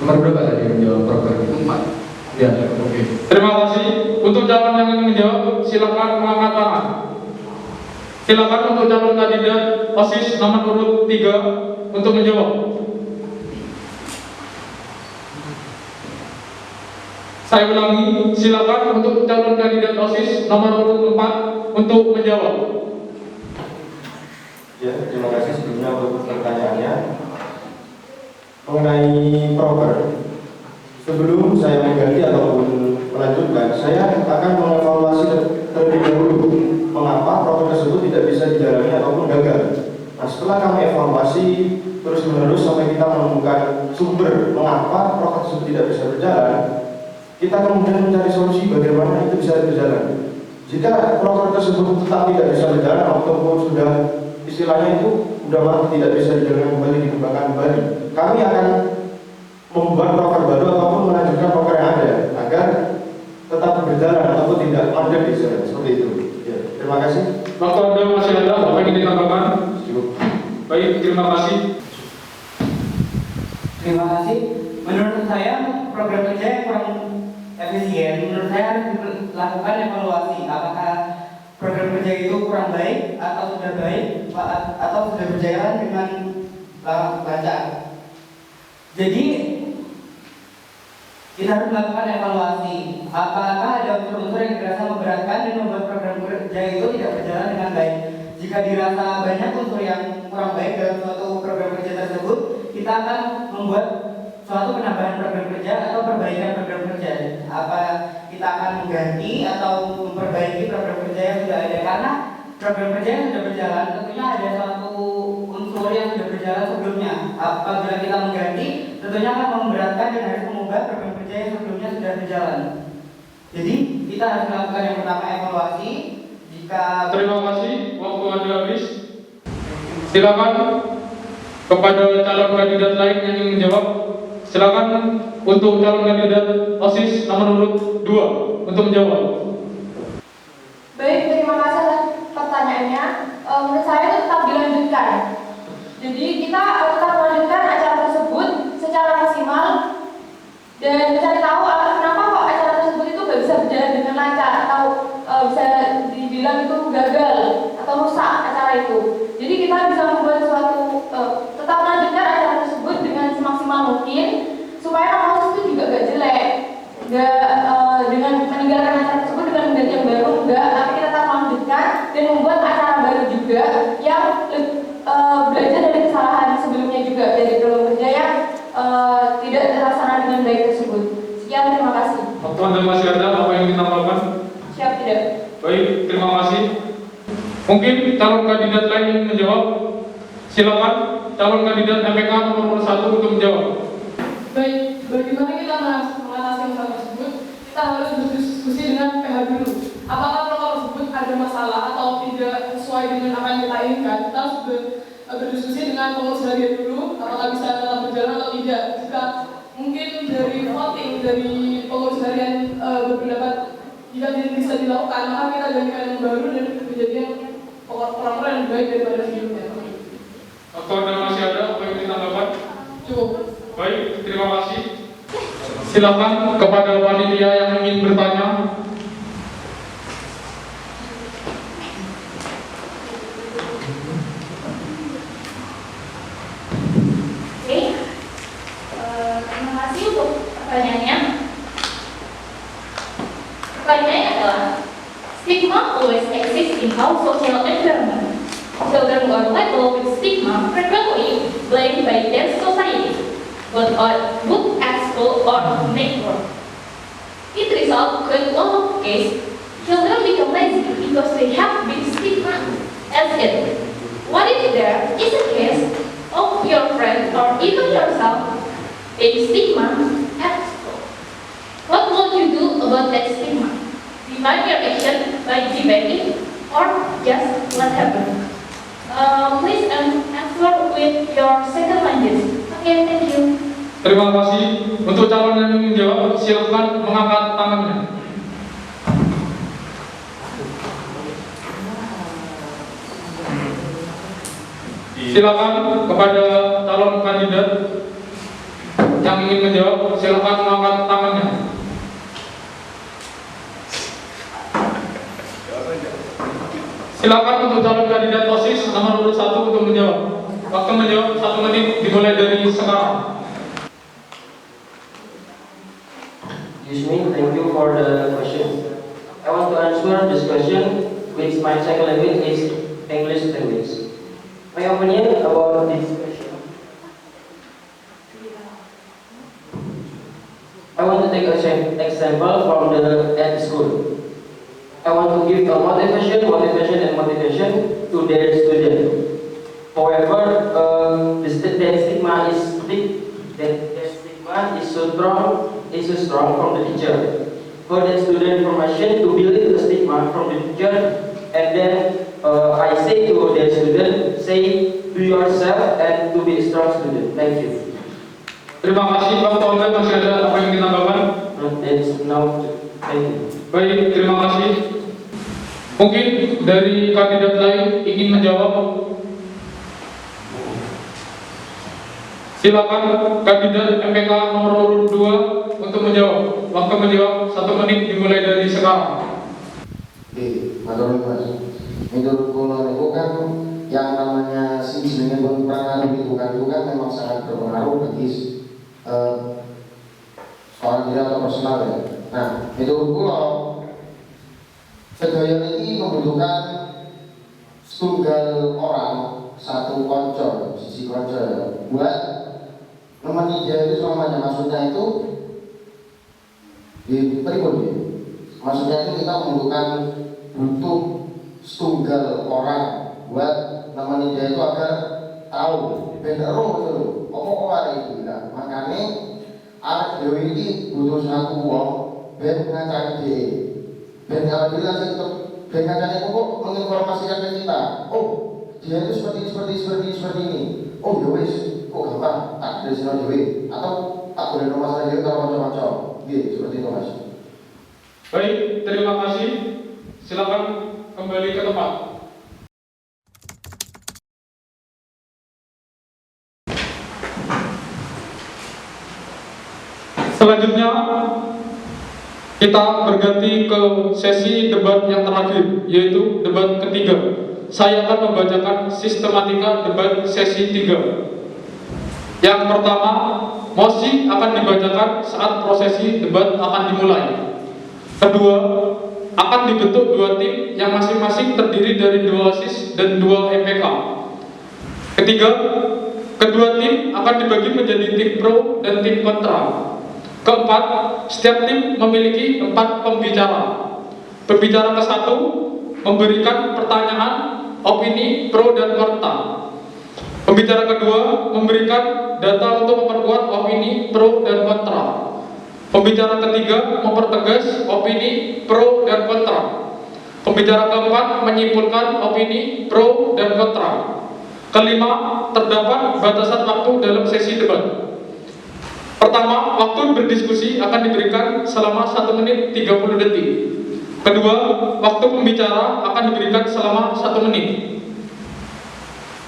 Speaker 10: Nomor berapa tadi menjawab proker? 4. Ya, oke.
Speaker 1: Terima kasih. Untuk calon yang ingin menjawab, silakan mengangkat tangan. Silakan untuk calon kandidat OSIS nomor urut 3 untuk menjawab. Saya ulangi, silakan untuk calon kandidat OSIS nomor urut 4 untuk menjawab.
Speaker 5: Ya, terima kasih sebelumnya untuk pertanyaannya mengenai proker. Sebelum saya mengganti ataupun melanjutkan, saya akan mengevaluasi terlebih dahulu mengapa proker tersebut tidak bisa dijalani ataupun gagal. Nah, setelah kami evaluasi terus-menerus sampai kita menemukan sumber mengapa proker tersebut tidak bisa berjalan, kita kemudian mencari solusi bagaimana itu bisa berjalan. Jika proker tersebut tetap tidak bisa berjalan ataupun sudah istilahnya itu sudah mati, tidak bisa dijalankan kembali, dikembangkan kembali, kami akan membuat proker baru ataupun melanjutkan proker yang ada agar tetap berjalan ataupun tidak mandek di sana, seperti itu. Ya, terima kasih.
Speaker 1: Waktu Anda masih ada apa yang ingin ditambahkan?
Speaker 5: Cukup.
Speaker 1: Baik, terima kasih.
Speaker 7: Terima kasih. Menurut saya program kerja yang kurang efisien. Menurut saya harus dilakukan evaluasi. Apakah program kerja itu kurang baik atau sudah baik atau sudah berjalan dengan lancar. Jadi kita harus melakukan evaluasi. Apakah ada unsur-unsur yang dirasa memberatkan dan membuat program kerja itu tidak berjalan dengan baik? Jika dirasa banyak unsur yang kurang baik dalam suatu program kerja tersebut, kita akan membuat suatu penambahan program kerja atau perbaikan program kerja. Apa kita akan mengganti atau memperbaiki program kerja yang sudah ada? Karena program kerja yang sudah berjalan tentunya ada suatu unsur yang sudah berjalan sebelumnya. Apabila kita mengganti, tentunya akan memberatkan dan harus mengubah program kerja yang sebelumnya sudah berjalan. Jadi kita harus melakukan yang pertama evaluasi. Jika
Speaker 1: Terima kasih, waktu Anda habis. Silakan kepada calon kandidat lain yang ingin menjawab. Silakan untuk calon kandidat OSIS nomor urut 2 untuk menjawab.
Speaker 4: Baik, terima kasih atas pertanyaannya. Menurut saya itu tetap dilanjutkan. Jadi kita tetap melanjutkan acara tersebut secara maksimal dan mencari tahu kenapa kok acara tersebut itu gak bisa berjalan dengan lancar atau bisa dibilang itu gagal atau rusak acara itu. Jadi kita bisa membuat suatu tetap melanjutkan acara tersebut dengan semaksimal mungkin supaya nama OSIS itu juga gak jelek, dengan meninggalkan acara tersebut dengan mengganti yang baru enggak, tapi kita tetap melanjutkan dan membuat acara baru juga yang belajar dari kesalahan sebelumnya juga dari program kerja yang tidak terlaksana dengan baik tersebut. Sekian, terima kasih.
Speaker 1: Waktu Anda masih ada apa yang ditambahkan?
Speaker 4: Siap tidak?
Speaker 1: Baik, terima kasih. Mungkin calon kandidat lain yang menjawab. Silakan calon kandidat MPK nomor 1 untuk menjawab.
Speaker 6: Baik, bagaimana kita mengatasi masalah tersebut? Kita harus berdiskusi dengan PH dulu. Apakah protokol tersebut ada masalah atau tidak sesuai dengan apa yang kita inginkan? Kita harus berdiskusi dengan pengurus harian dulu, apakah bisa tetap berjalan atau tidak. Jika mungkin dari voting dari pengurus harian berpendapat jika tidak bisa dilakukan, maka kita gantikan yang baru dan menjadi orang-orang yang baik daripada sebelumnya.
Speaker 1: Waktu Anda masih ada apa yang ditambahkan?
Speaker 6: Cukup.
Speaker 1: Baik, terima kasih. Silakan kepada panitia yang ingin bertanya.
Speaker 11: Oke, terima kasih untuk pertanyaannya. Pertanyaannya adalah, stigma always exists in our social environment. Children who are labeled with stigma frequently blamed by their society, both at school or network. It results in a lot of cases, children become lazy because they have been stigmatized as kids. What if there is a case of your friend or even yourself being stigma at school? What will you do about that stigma? Define your action by debating or just let happen. Please answer with your second language. Okay, thank you.
Speaker 1: Terima kasih. Untuk calon yang ingin menjawab, silakan mengangkat tangannya. Silakan kepada calon kandidat yang ingin menjawab, silakan mengangkat tangannya. Silakan untuk calon kandidat OSIS nomor urut 1 untuk menjawab. Waktu menjawab 1 menit dimulai dari sekarang.
Speaker 3: Excuse me, thank you for the question. I want to answer this question, which my second language is English language. My opinion about this question. I want to take an example from at school. I want to give a motivation to their student. However, the stigma is so strong from the teacher. For the student information to believe the stigma from the teacher, and then I say to the student, say do yourself and to be a strong student. Thank you.
Speaker 1: Terima kasih. Waktu Anda masih ada apa yang ditambahkan?
Speaker 3: Thank you.
Speaker 1: Baik, terima kasih. Mungkin dari kandidat lain ingin menjawab. Silakan kandidat MPK nomor urut 2 untuk menjawab. Waktu menjawab 1 menit dimulai dari sekarang.
Speaker 9: Matur Mas. Menurut kula niku kan yang namanya si jenenge pengaruh itu kan memang sangat berpengaruh bagi seorang diri atau personal ya. Nah, menurut kula sedaya ini membutuhkan setunggal orang, satu konco, sisi konco buat nemeni dia itu selamanya. Maksudnya itu di pribun ya. Maksudnya itu kita membutuhkan butuh setunggal orang buat nemeni dia itu agar tahu bener itu apa itu. Nah, makanya arek dewe ini butuh satu wong ben ngacari dia. Ben apabila kita dengan cara itu menginformasikan ke kita, oh
Speaker 5: dia itu seperti ini. Oh ya wis, kok gampang, tak dari sini dewe atau tak boleh nomor masalah dewe kalau macam-macam. Gitu, seperti itu Mas.
Speaker 1: Baik, terima kasih. Silakan kembali ke tempat. Selanjutnya kita berganti ke sesi debat yang terakhir, yaitu debat ketiga. Saya akan membacakan sistematika debat sesi 3. Yang pertama, mosi akan dibacakan saat prosesi debat akan dimulai. Kedua, akan dibentuk 2 tim yang masing-masing terdiri dari 2 OSIS dan 2 MPK. Ketiga, kedua tim akan dibagi menjadi tim pro dan tim kontra. Keempat, setiap tim memiliki 4 pembicara. Pembicara ke-1 memberikan pertanyaan, opini pro dan kontra. Pembicara kedua memberikan data untuk memperkuat opini pro dan kontra. Pembicara ketiga mempertegas opini pro dan kontra. Pembicara keempat menyimpulkan opini pro dan kontra. Kelima, terdapat batasan waktu dalam sesi debat. Pertama, waktu berdiskusi akan diberikan selama 1 menit 30 detik. Kedua, waktu pembicara akan diberikan selama 1 menit.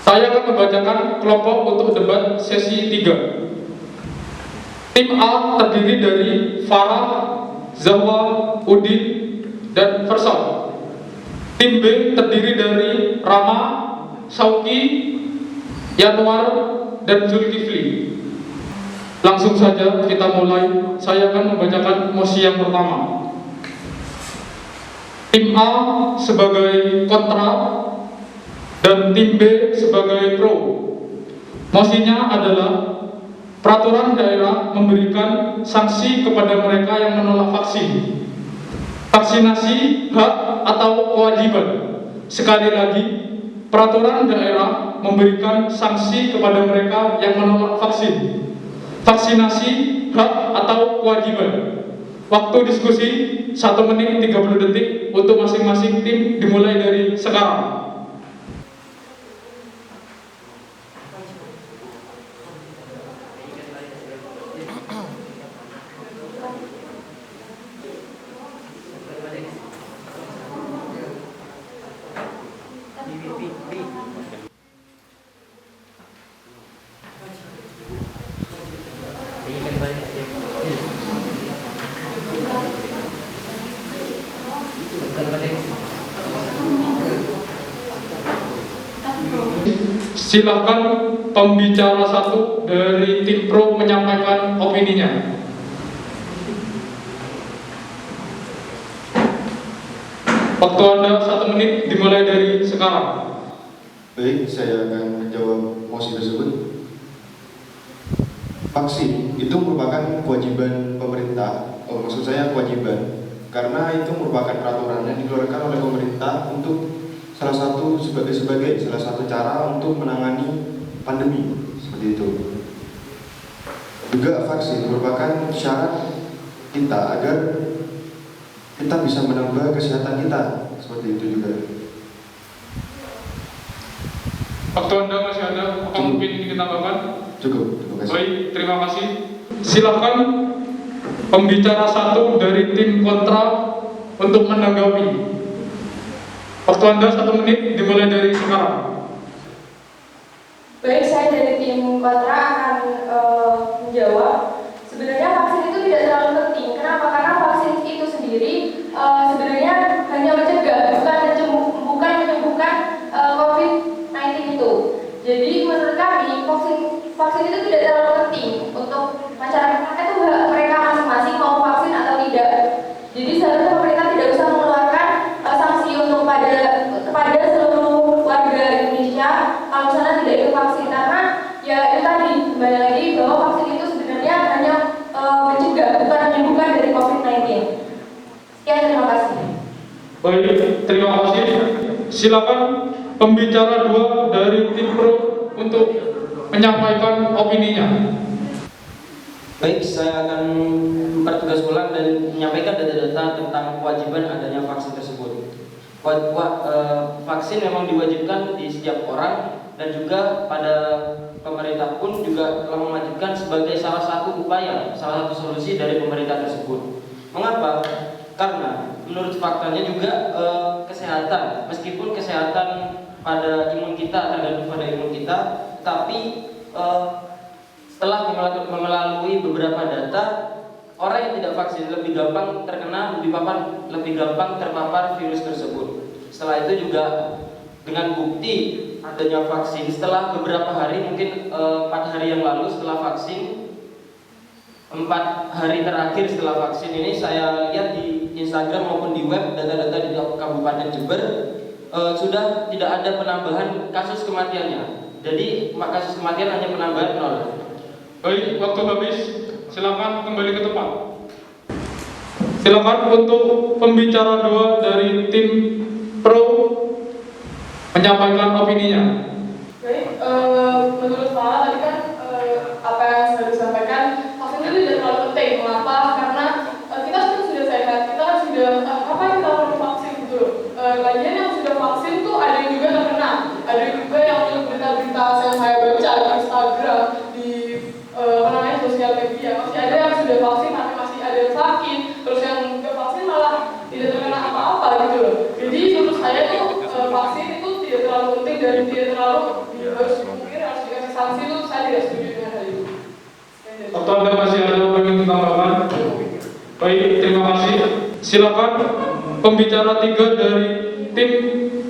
Speaker 1: Saya akan membacakan kelompok untuk debat sesi 3. Tim A terdiri dari Farah, Zahwa, Udin, dan Fersal. Tim B terdiri dari Rama, Sauki, Yanuar, dan Zulkifli. Langsung saja kita mulai. Saya akan membacakan mosi yang pertama. Tim A sebagai kontra dan tim B sebagai pro. Mosinya adalah peraturan daerah memberikan sanksi kepada mereka yang menolak vaksin. Vaksinasi hak atau kewajiban. Sekali lagi, peraturan daerah memberikan sanksi kepada mereka yang menolak vaksin. Vaksinasi hak atau kewajiban. Waktu diskusi 1 menit 30 detik untuk masing-masing tim dimulai dari sekarang. Silakan pembicara 1 dari tim pro menyampaikan opininya. Waktu Anda 1 menit dimulai dari sekarang.
Speaker 5: Baik, saya akan menjawab mosi tersebut. Vaksin itu merupakan kewajiban pemerintah, maksud saya kewajiban, karena itu merupakan peraturan yang dikeluarkan oleh pemerintah untuk salah satu cara untuk menangani pandemi, seperti itu. Juga vaksin merupakan syarat kita agar kita bisa menambah kesehatan kita, seperti itu juga.
Speaker 1: Waktu Anda masih ada, apa mungkin ingin ditambahkan?
Speaker 5: Cukup, terima kasih.
Speaker 1: Baik, terima kasih. Silakan pembicara 1 dari tim kontra untuk menanggapi. Waktu Anda 1 menit dimulai dari sekarang.
Speaker 4: Baik, saya dari tim kontra akan menjawab. Sebenarnya vaksin itu tidak terlalu penting. Kenapa? Karena vaksin itu sendiri sebenarnya hanya mencegah, bukan menyembuhkan COVID-19 itu. Jadi menurut kami vaksin itu tidak terlalu penting untuk masyarakat itu mereka masing-masing mau vaksin atau tidak. Jadi seharusnya pemerintah tidak usah mengeluarkan sanksi untuk kepada seluruh warga Indonesia kalau misalnya tidak ikut vaksin, karena ya itu tadi kembali lagi bahwa vaksin itu sebenarnya hanya mencegah, bukan menyembuhkan dari COVID-19. Sekian, terima kasih.
Speaker 1: Baik, terima kasih. Silakan pembicara 2 dari tim pro untuk menyampaikan opininya.
Speaker 3: Baik, saya akan mempertegas ulang dan menyampaikan data-data tentang kewajiban adanya vaksin tersebut. vaksin memang diwajibkan di setiap orang, dan juga pada pemerintah pun juga telah mewajibkan sebagai salah satu upaya, salah satu solusi dari pemerintah tersebut. Mengapa? Karena menurut faktanya juga kesehatan, meskipun kesehatan pada imun kita tergantung pada imun kita, tapi setelah melalui beberapa data, orang yang tidak vaksin lebih gampang terkena, lebih gampang terpapar virus tersebut. Setelah itu juga dengan bukti adanya vaksin, setelah beberapa hari, mungkin 4 hari yang lalu setelah vaksin, 4 hari terakhir setelah vaksin ini, saya lihat di Instagram maupun di web, data-data di Kabupaten Jember sudah tidak ada penambahan kasus kematiannya. Jadi kasus kematian hanya penambahan 0.
Speaker 1: Baik, waktu habis. Silakan kembali ke tempat. Silakan untuk pembicara 2 dari tim pro menyampaikan opininya.
Speaker 6: Baik, menurut saya tadi kan apa yang sudah disampaikan, vaksin itu tidak terlalu penting. Mengapa? Karena kita sudah sehat, kita kan sudah apa yang kita perlu vaksin gitu. Lagian yang sudah vaksin tuh ada yang juga terkena, ada juga yang berita-berita yang saya baca di Instagram, di sosial media, masih ada yang sudah vaksin tapi masih ada yang sakit, terus yang nggak vaksin malah tidak terkena apa-apa gitu loh. Jadi menurut saya tuh vaksin itu tidak terlalu penting dan tidak terlalu harus mungkin harus dikasih sanksi, itu saya tidak setuju dengan hal itu.
Speaker 1: Atau Anda masih ada yang ingin ditambahkan? Baik, terima kasih. Silakan pembicara 3 dari tim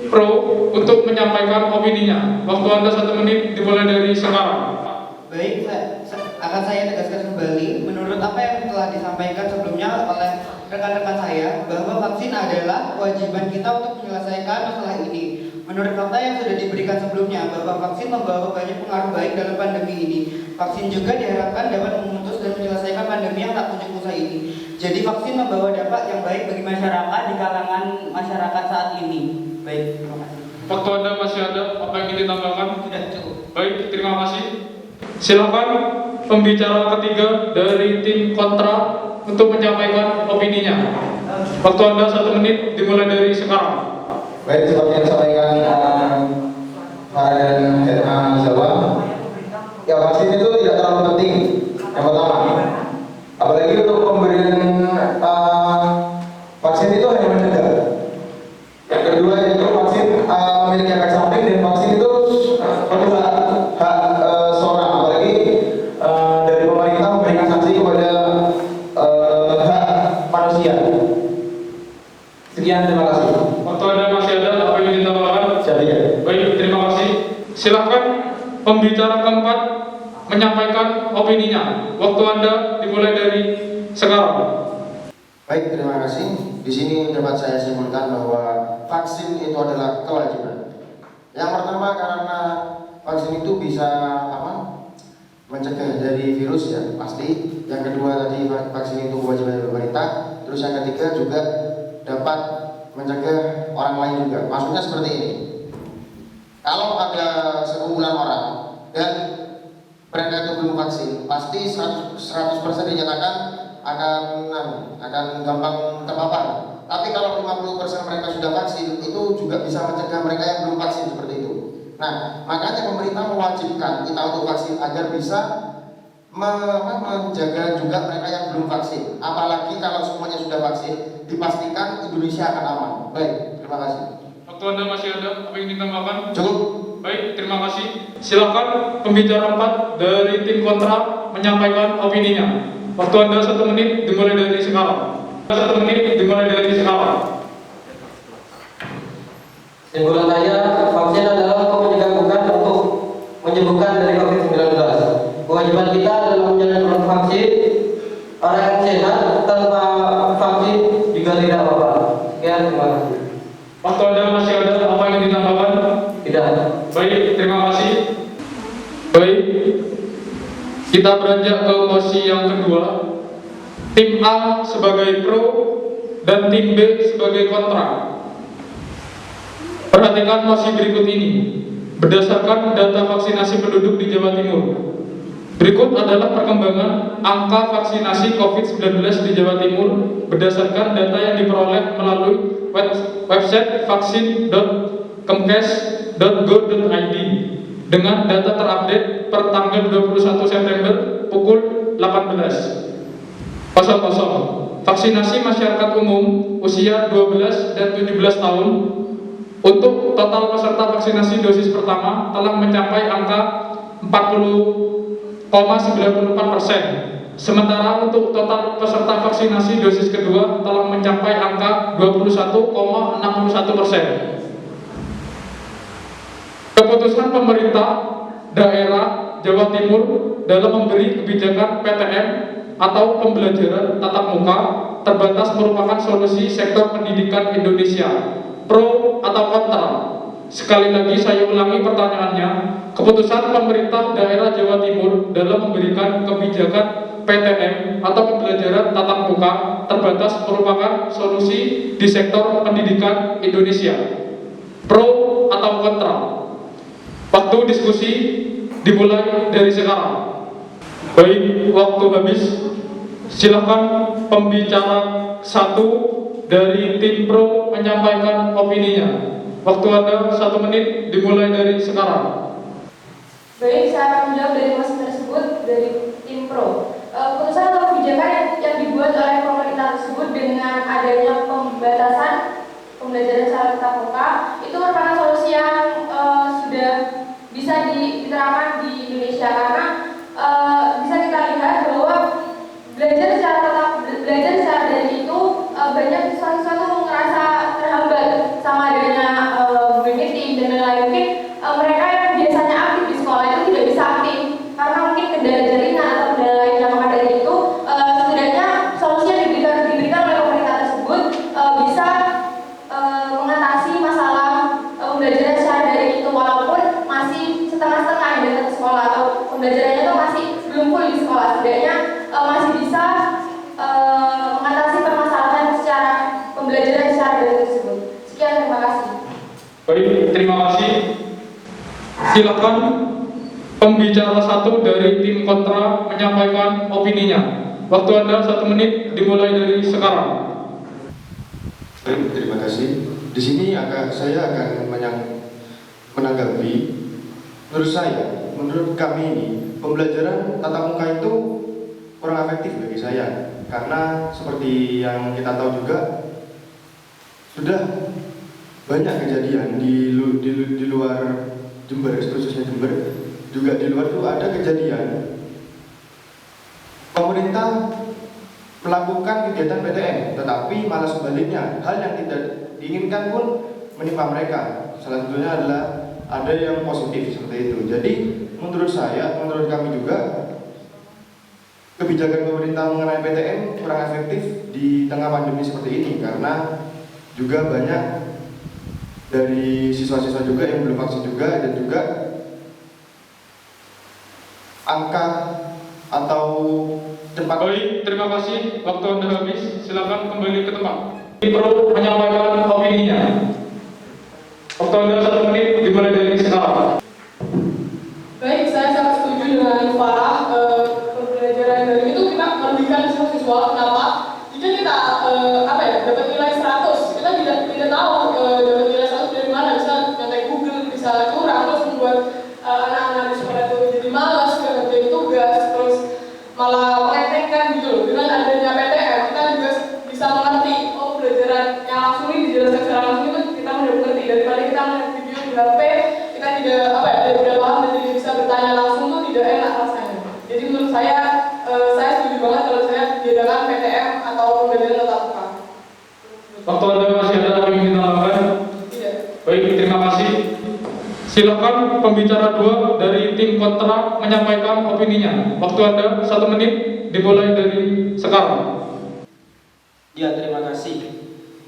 Speaker 1: pro untuk menyampaikan opininya. Waktu Anda 1 menit dimulai dari sekarang.
Speaker 7: Baik, akan saya tegaskan kembali menurut apa yang telah disampaikan sebelumnya oleh rekan-rekan saya, bahwa vaksin adalah kewajiban kita untuk menyelesaikan masalah ini. Menurut fakta yang sudah diberikan sebelumnya, bahwa vaksin membawa banyak pengaruh baik dalam pandemi ini. Vaksin juga diharapkan dapat memutus dan menyelesaikan pandemi yang tak kunjung usai ini. Jadi vaksin membawa dampak yang baik bagi masyarakat di kalangan masyarakat saat ini. Baik, terima kasih.
Speaker 1: Waktu Anda masih ada, apa yang ingin ditambahkan?
Speaker 7: Sudah cukup.
Speaker 1: Baik, terima kasih. Silakan pembicara ketiga dari tim kontra untuk menyampaikan opininya. Waktu Anda 1 menit dimulai dari sekarang.
Speaker 9: Baik, seperti yang disampaikan Farhan Zawa, ya vaksin itu tidak terlalu penting. Yang pertama, apalagi untuk pemberian vaksin itu hanya mencegah. Yang kedua itu vaksin memiliki efek samping, dan vaksin itu perlu hak seorang, apalagi dari pemerintah memberikan sanksi kepada hak manusia. Sekian, terima kasih.
Speaker 1: Waktu Anda masih ada, apa yang ingin ditambahkan?
Speaker 9: Jadi,
Speaker 1: baik, terima kasih. Silakan pembicara keempat menyampaikan opininya. Waktu Anda dimulai dari sekarang.
Speaker 5: Baik, terima kasih. Di sini dapat saya simpulkan bahwa vaksin itu adalah kewajiban. Yang pertama karena vaksin itu bisa mencegah dari virus, ya pasti. Yang kedua tadi vaksin itu kewajiban dari pemerintah. Terus yang ketiga juga dapat mencegah orang lain juga. Maksudnya seperti ini. Kalau ada sekumpulan orang dan mereka itu belum vaksin, pasti 100% dinyatakan akan gampang terpapar. Tapi kalau 50% mereka sudah vaksin, itu juga bisa mencegah mereka yang belum vaksin seperti itu. Nah, makanya pemerintah mewajibkan kita untuk vaksin agar bisa menjaga juga mereka yang belum vaksin. Apalagi kalau semuanya sudah vaksin, dipastikan Indonesia akan aman. Baik, terima kasih.
Speaker 1: Waktu Anda masih ada, apa yang ingin ditambahkan?
Speaker 5: Cukup.
Speaker 1: Baik, terima kasih. Silakan pembicara 4 dari tim kontra menyampaikan opininya. Waktu Anda 1 menit dimulai dari sekarang. 1 menit dimulai dari sekarang.
Speaker 3: Kesimpulan saya, vaksin adalah bukan untuk menyembuhkan dari COVID-19. Kewajiban kita adalah menjalankan vaksin. Orang yang sehat tanpa vaksin juga tidak apa-apa. Sekian, terima kasih.
Speaker 1: Waktu Anda masih ada, apa yang ditambahkan?
Speaker 3: Tidak.
Speaker 1: Baik, terima kasih. Baik, kita beranjak ke mosi yang kedua. Tim A sebagai pro dan tim B sebagai kontra. Perhatikan mosi berikut ini. Berdasarkan data vaksinasi penduduk di Jawa Timur, Berikut adalah perkembangan angka vaksinasi COVID-19 di Jawa Timur berdasarkan data yang diperoleh melalui website vaksin.kemkes.go.id dengan data terupdate per tanggal 21 September pukul 18.00. Vaksinasi masyarakat umum usia 12 dan 17 tahun untuk total peserta vaksinasi dosis pertama telah mencapai angka 40,94%. Sementara untuk total peserta vaksinasi dosis kedua telah mencapai angka 21,61%. Keputusan pemerintah daerah Jawa Timur dalam memberi kebijakan PTM atau pembelajaran tatap muka terbatas merupakan solusi sektor pendidikan Indonesia. Pro atau kontra? Sekali lagi saya ulangi pertanyaannya. Keputusan pemerintah daerah Jawa Timur dalam memberikan kebijakan PTM atau pembelajaran tatap muka terbatas merupakan solusi di sektor pendidikan Indonesia. Pro atau kontra? Waktu diskusi dimulai dari sekarang. Baik, waktu habis. Silakan pembicara 1 dari tim pro menyampaikan opininya. Waktu Anda 1 menit dimulai dari sekarang.
Speaker 4: Baik, saya akan menjawab dari masing tersebut dari tim pro. Keputusan atau kebijakan yang dibuat oleh pemerintah tersebut dengan adanya pembatasan pembelajaran secara tatap muka itu merupakan solusi yang sudah bisa diterapkan di Indonesia, karena bisa kita lihat bahwa belajar secara daring itu banyak siswa-siswa tuh merasa terhambat sama adanya meeting dan lain-lain. Mungkin mereka yang biasanya aktif di sekolah itu tidak bisa aktif karena mungkin kendala jaringan atau kendala lain yang ada itu. Setidaknya solusi yang diberikan oleh pemerintah tersebut bisa mengatasi masalah pembelajaran secara daring itu, walaupun masih setengah-setengah yang datang ke sekolah atau pembelajarannya itu masih belum full di sekolah. Setidaknya masih bisa mengatasi permasalahan secara pembelajaran secara daring tersebut. Sekian, terima kasih.
Speaker 1: Baik, terima kasih. Silakan pembicara 1 dari tim kontra menyampaikan opininya. Waktu Anda 1 menit dimulai dari sekarang.
Speaker 5: Baik, terima kasih. Di sini saya akan menanggapi. Menurut kami ini pembelajaran tatap muka itu kurang efektif bagi saya, karena seperti yang kita tahu juga sudah banyak kejadian di luar Jember, khususnya Jember, juga di luar itu ada kejadian pemerintah melakukan kegiatan PTM, tetapi malah sebaliknya hal yang tidak diinginkan pun menimpa mereka. Salah satunya adalah ada yang positif seperti itu. Jadi menurut kami juga kebijakan pemerintah mengenai PTM kurang efektif di tengah pandemi seperti ini, karena juga banyak dari siswa-siswa juga yang belum vaksin juga, dan juga angka atau tempat.
Speaker 1: Baik, terima kasih. Waktu Anda habis. Silakan kembali ke tempat. Pro menyampaikan opininya. Waktu Anda 1 menit dimulai dari sekarang.
Speaker 6: Baik, saya sangat setuju dengan Farah. Pembelajaran daring itu kita merugikan siswa. Kenapa? Jika kita dapat nilai 100, kita tidak tahu dapat nilai 100 dari mana. Bisa nyantai Google, bisa curang, terus membuat anak-anak di sekolah itu jadi malas kerjain tugas, terus malah melengkengkan gitu loh. Dengan adanya PTM, kita juga bisa mengerti, oh pembelajaran yang langsung ini dijelaskan secara langsung itu kita mudah mengerti, daripada kita melihat video di HP, kita tidak paham dan tidak bisa bertanya langsung, tuh tidak enak rasanya. Jadi menurut saya setuju banget kalau saya diadakan PTM atau pembelajaran tatap muka.
Speaker 1: Waktu Anda masih ada yang ingin menambahkan?
Speaker 6: Tidak.
Speaker 1: Baik, terima kasih. Silakan pembicara 2 dari tim kontra menyampaikan opininya. Waktu Anda 1 menit dimulai dari sekarang.
Speaker 3: Ya, terima kasih.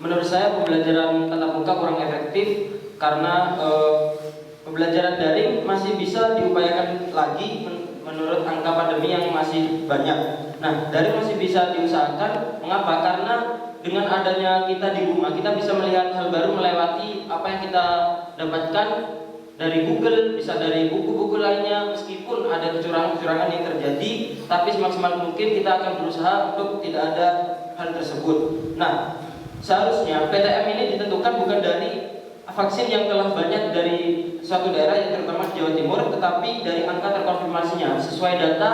Speaker 3: Menurut saya pembelajaran tatap muka kurang efektif karena pembelajaran daring masih bisa diupayakan lagi menurut angka pandemi yang masih banyak. Nah, daring masih bisa diusahakan. Mengapa? Karena dengan adanya kita di rumah, kita bisa melihat hal baru melewati apa yang kita dapatkan dari Google, bisa dari buku-buku lainnya. Meskipun ada kecurangan-kecurangan yang terjadi, tapi semaksimal mungkin kita akan berusaha untuk tidak ada hal tersebut. Nah, seharusnya PTM ini ditentukan bukan dari vaksin yang telah banyak dari suatu daerah, yang terutama di Jawa Timur, tetapi dari angka terkonfirmasinya. Sesuai data,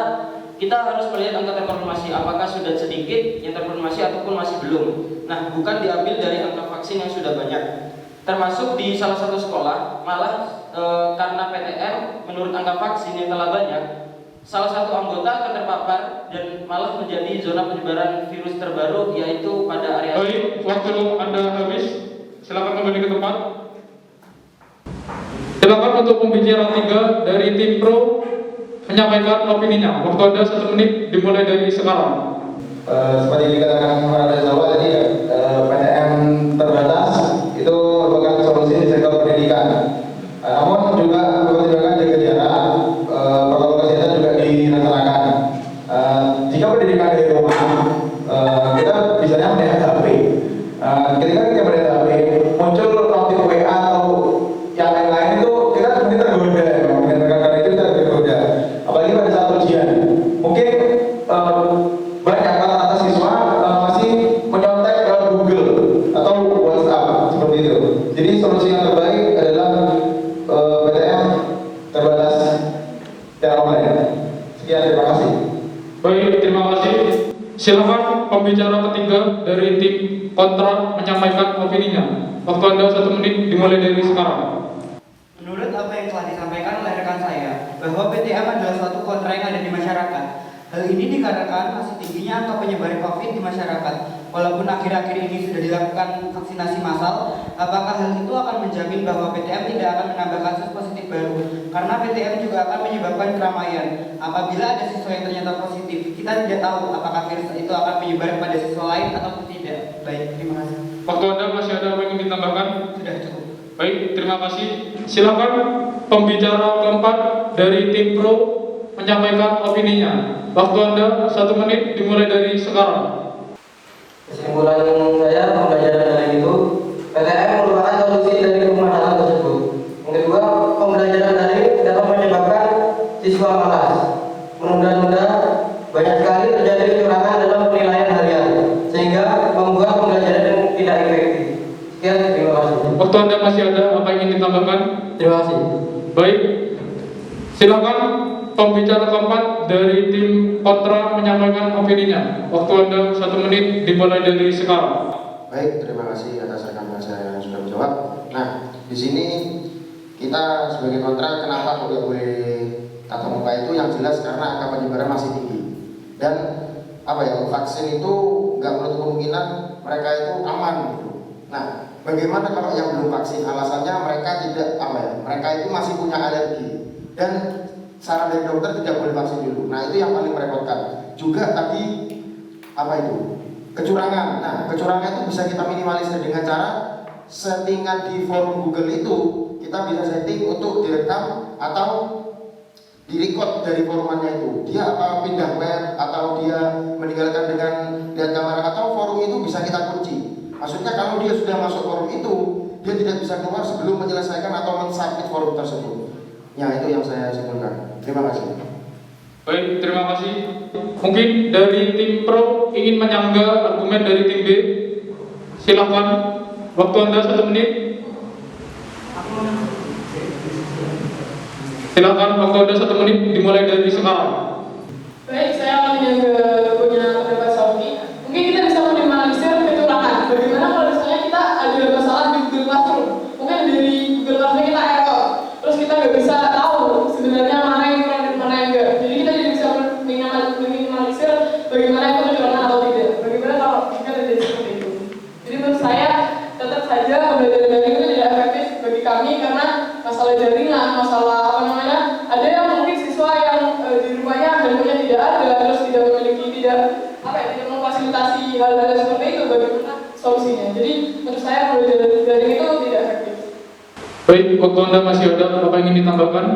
Speaker 3: kita harus melihat angka terkonfirmasi, apakah sudah sedikit yang terkonfirmasi ataupun masih belum. Nah, bukan diambil dari angka vaksin yang sudah banyak. Termasuk di salah satu sekolah, malah karena PTM, menurut angka vaksin yang telah banyak, salah satu anggota akan terpapar dan malah menjadi zona penyebaran virus terbaru, yaitu pada area.
Speaker 1: Baik, waktu Anda habis, silakan kembali ke tempat. Silakan untuk pembicara 3 dari tim pro menyampaikan opininya. Waktu Anda 1 menit dimulai dari sekarang.
Speaker 9: Seperti dikatakan pada awal tadi, PTM terbatas itu merupakan solusi di sektor pendidikan. Namun juga perlu jaga jarak, protokol kesehatan juga dilaksanakan. Jika pendidikan dari rumah, kita biasanya melihat HP. Ketika kita melihat HP, muncul notif WA atau yang lain-lain itu kita mungkin tergoda, mungkin karena itu kita tergoda. Apalagi pada saat ujian, mungkin banyak rata-rata siswa masih menyontek ke Google atau WhatsApp seperti itu. Jadi solusi yang terbaik adalah PTM terbatas secara online. Sekian, terima kasih.
Speaker 1: Baik, terima kasih. Silakan pembicara ketiga dari tim kontra menyampaikan opininya. Waktu Anda 1 menit dimulai dari sekarang.
Speaker 7: Menurut apa yang telah disampaikan oleh rekan saya, bahwa PTM adalah suatu kontra yang ada di masyarakat. Hal ini dikarenakan masih tingginya angka penyebaran COVID di masyarakat. Walaupun akhir-akhir ini sudah dilakukan vaksinasi massal, apakah hal itu akan menjamin bahwa PTM tidak akan menambah kasus positif baru? Karena PTM juga akan menyebabkan keramaian. Apabila ada siswa yang ternyata positif, kita tidak tahu apakah virus itu akan menyebar pada siswa lain ataupun tidak. Baik, terima kasih.
Speaker 1: Waktu Anda masih ada yang ingin ditambahkan?
Speaker 7: Sudah cukup.
Speaker 1: Baik, terima kasih. Silakan pembicara keempat dari tim pro menyampaikan opininya. Waktu Anda 1 menit dimulai dari sekarang.
Speaker 3: Kesimpulan saya, pembelajaran daring itu, PTM merupakan solusi dari permasalahan tersebut. Yang kedua, pembelajaran daring dapat menyebabkan siswa malas, menunda-nunda, banyak sekali terjadi kecurangan dalam penilaian harian, sehingga membuat pembelajaran tidak efektif. Sekian, terima kasih.
Speaker 1: Waktu Anda masih ada apa yang ingin ditambahkan?
Speaker 3: Terima kasih.
Speaker 1: Baik, silakan pembicara keempat dari tim kontra menyampaikan opininya. Waktu Anda 1 menit dimulai dari sekarang.
Speaker 5: Baik, terima kasih atas rekan saya yang sudah menjawab. Nah, di sini kita sebagai kontra, kenapa kok nggak boleh tatap muka itu? Yang jelas karena angka penyebaran masih tinggi. Dan vaksin itu nggak menutup kemungkinan mereka itu aman gitu. Nah, bagaimana kalau yang belum vaksin? Alasannya mereka tidak mereka itu masih punya alergi dan saran dari dokter tidak boleh vaksin dulu. Nah, itu yang paling merepotkan. Juga tadi kecurangan. Nah, kecurangan itu bisa kita minimalisir dengan cara settingan di forum Google itu kita bisa setting untuk direkam atau direcord dari forumannya itu. Dia apa pindah web atau dia meninggalkan dengan lihat kamera atau forum itu bisa kita kunci. Maksudnya kalau dia sudah masuk forum itu, dia tidak bisa keluar sebelum menyelesaikan atau mensubmit forum tersebut. Ya, itu yang saya simpulkan. Terima kasih.
Speaker 1: Baik, terima kasih. Mungkin dari tim pro ingin menyanggah argumen dari tim B. Silakan. Waktu Anda 1 menit. Silakan, waktu Anda 1 menit dimulai dari sekarang.
Speaker 6: Baik, saya akan menjaga punya pendapat Saudi. Mungkin kita bisa meminimalisir kecurangan. Bagaimana kalau misalnya kita ada masalah di Google Classroom? Mungkin dari Google Classroom kita error, terus kita nggak bisa tahu sebenarnya mana yang benar dan mana yang enggak. Jadi kita jadi bisa meminimalisir bagaimana itu kecurangan atau tidak. Bagaimana kalau jika terjadi seperti itu? Jadi menurut saya tetap saja pembelajaran daring itu tidak efektif bagi kami karena masalah jaringan, masalah ada yang mungkin siswa yang di rumahnya handphonenya tidak ada, terus tidak memiliki tidak memfasilitasi hal-hal seperti itu. Bagaimana solusinya? Jadi menurut saya pembelajaran daring itu tidak efektif.
Speaker 1: Baik, waktu Anda masih ada apa yang ingin ditambahkan?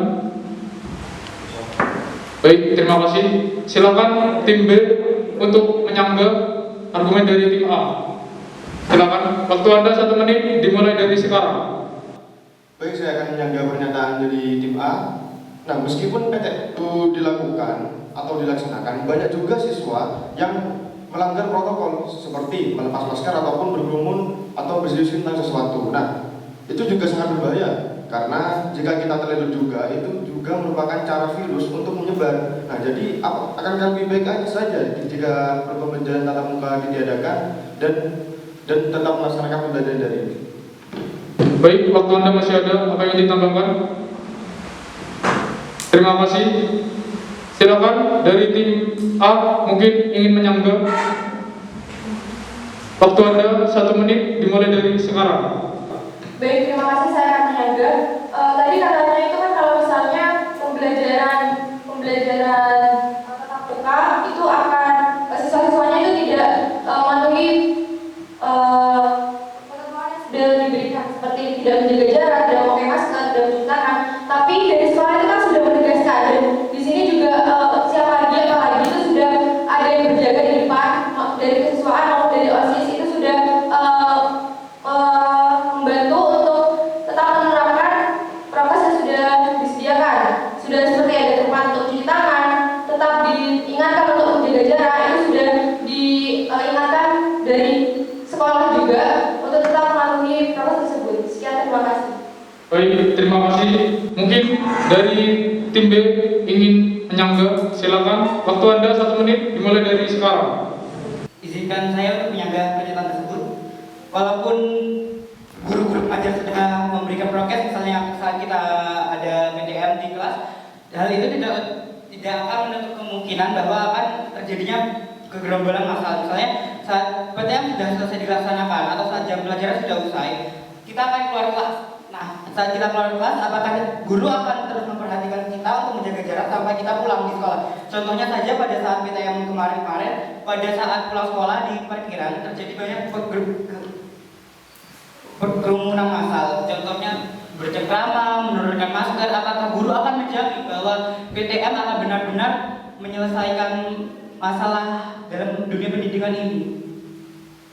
Speaker 1: Baik, terima kasih. Silakan tim B untuk menyanggah argumen dari tim A. Silakan, waktu Anda 1 menit dimulai dari sekarang.
Speaker 5: Baik, saya akan menyangga pernyataan dari tim A. Nah, meskipun PTM itu dilakukan atau dilaksanakan, banyak juga siswa yang melanggar protokol seperti melepas masker ataupun berkerumun atau berdiskusi tentang sesuatu. Nah, itu juga sangat berbahaya karena jika kita terlena juga itu juga merupakan cara virus untuk menyebar. Nah, jadi akan lebih baik aja saja jika pembelajaran tatap muka ditiadakan dan tetap melaksanakan pembelajaran dari ini.
Speaker 1: Baik, waktu Anda masih ada, apa yang ditambahkan? Terima kasih. Silakan dari tim A mungkin ingin menyangga. Waktu Anda 1 menit dimulai dari sekarang.
Speaker 4: Baik, terima kasih, saya akan menyangga. Tadi katanya itu kan kalau misalnya pembelajaran tatap muka itu akan siswa-siswanya itu tidak mematuhi protokol yang sudah diberikan, seperti tidak menjaga jarak, tidak memakai masker, tidak mencuci tangan. Tapi dari sekolah itu kan sudah menegaskan, dan di sini juga siapa lagi apalagi itu sudah ada yang berjaga di depan dari kesiswaan maupun dari OSIS itu sudah membantu untuk tetap menerapkan prokes yang sudah disediakan. Sudah seperti ada tempat untuk cuci tangan, tetap diingatkan untuk menjaga jarak, itu sudah diingatkan dari sekolah juga untuk tetap mematuhi prokes tersebut. Sekian, terima kasih.
Speaker 1: Baik, terima kasih. Mungkin dari tim B ingin menyangga, silakan. Waktu Anda 1 menit dimulai dari sekarang.
Speaker 7: Izinkan saya untuk menyangga pernyataan tersebut. Walaupun guru-guru pengajar sudah memberikan prokes, misalnya saat kita ada PTM di kelas, hal itu tidak akan menutup kemungkinan bahwa akan terjadinya kegerombolan massal. Misalnya saat PTM sudah selesai dilaksanakan atau saat jam pelajaran sudah usai, kita akan keluar kelas. Nah, saat kita keluar kelas, apakah guru akan terus memperhatikan kita untuk menjaga jarak sampai kita pulang di sekolah? Contohnya saja pada saat PTM kemarin-kemarin, pada saat pulang sekolah di parkiran terjadi banyak kerumunan massal. Contohnya bercengkrama, menurunkan masker. Apakah guru akan menjamin bahwa PTM akan benar-benar menyelesaikan masalah dalam dunia pendidikan ini?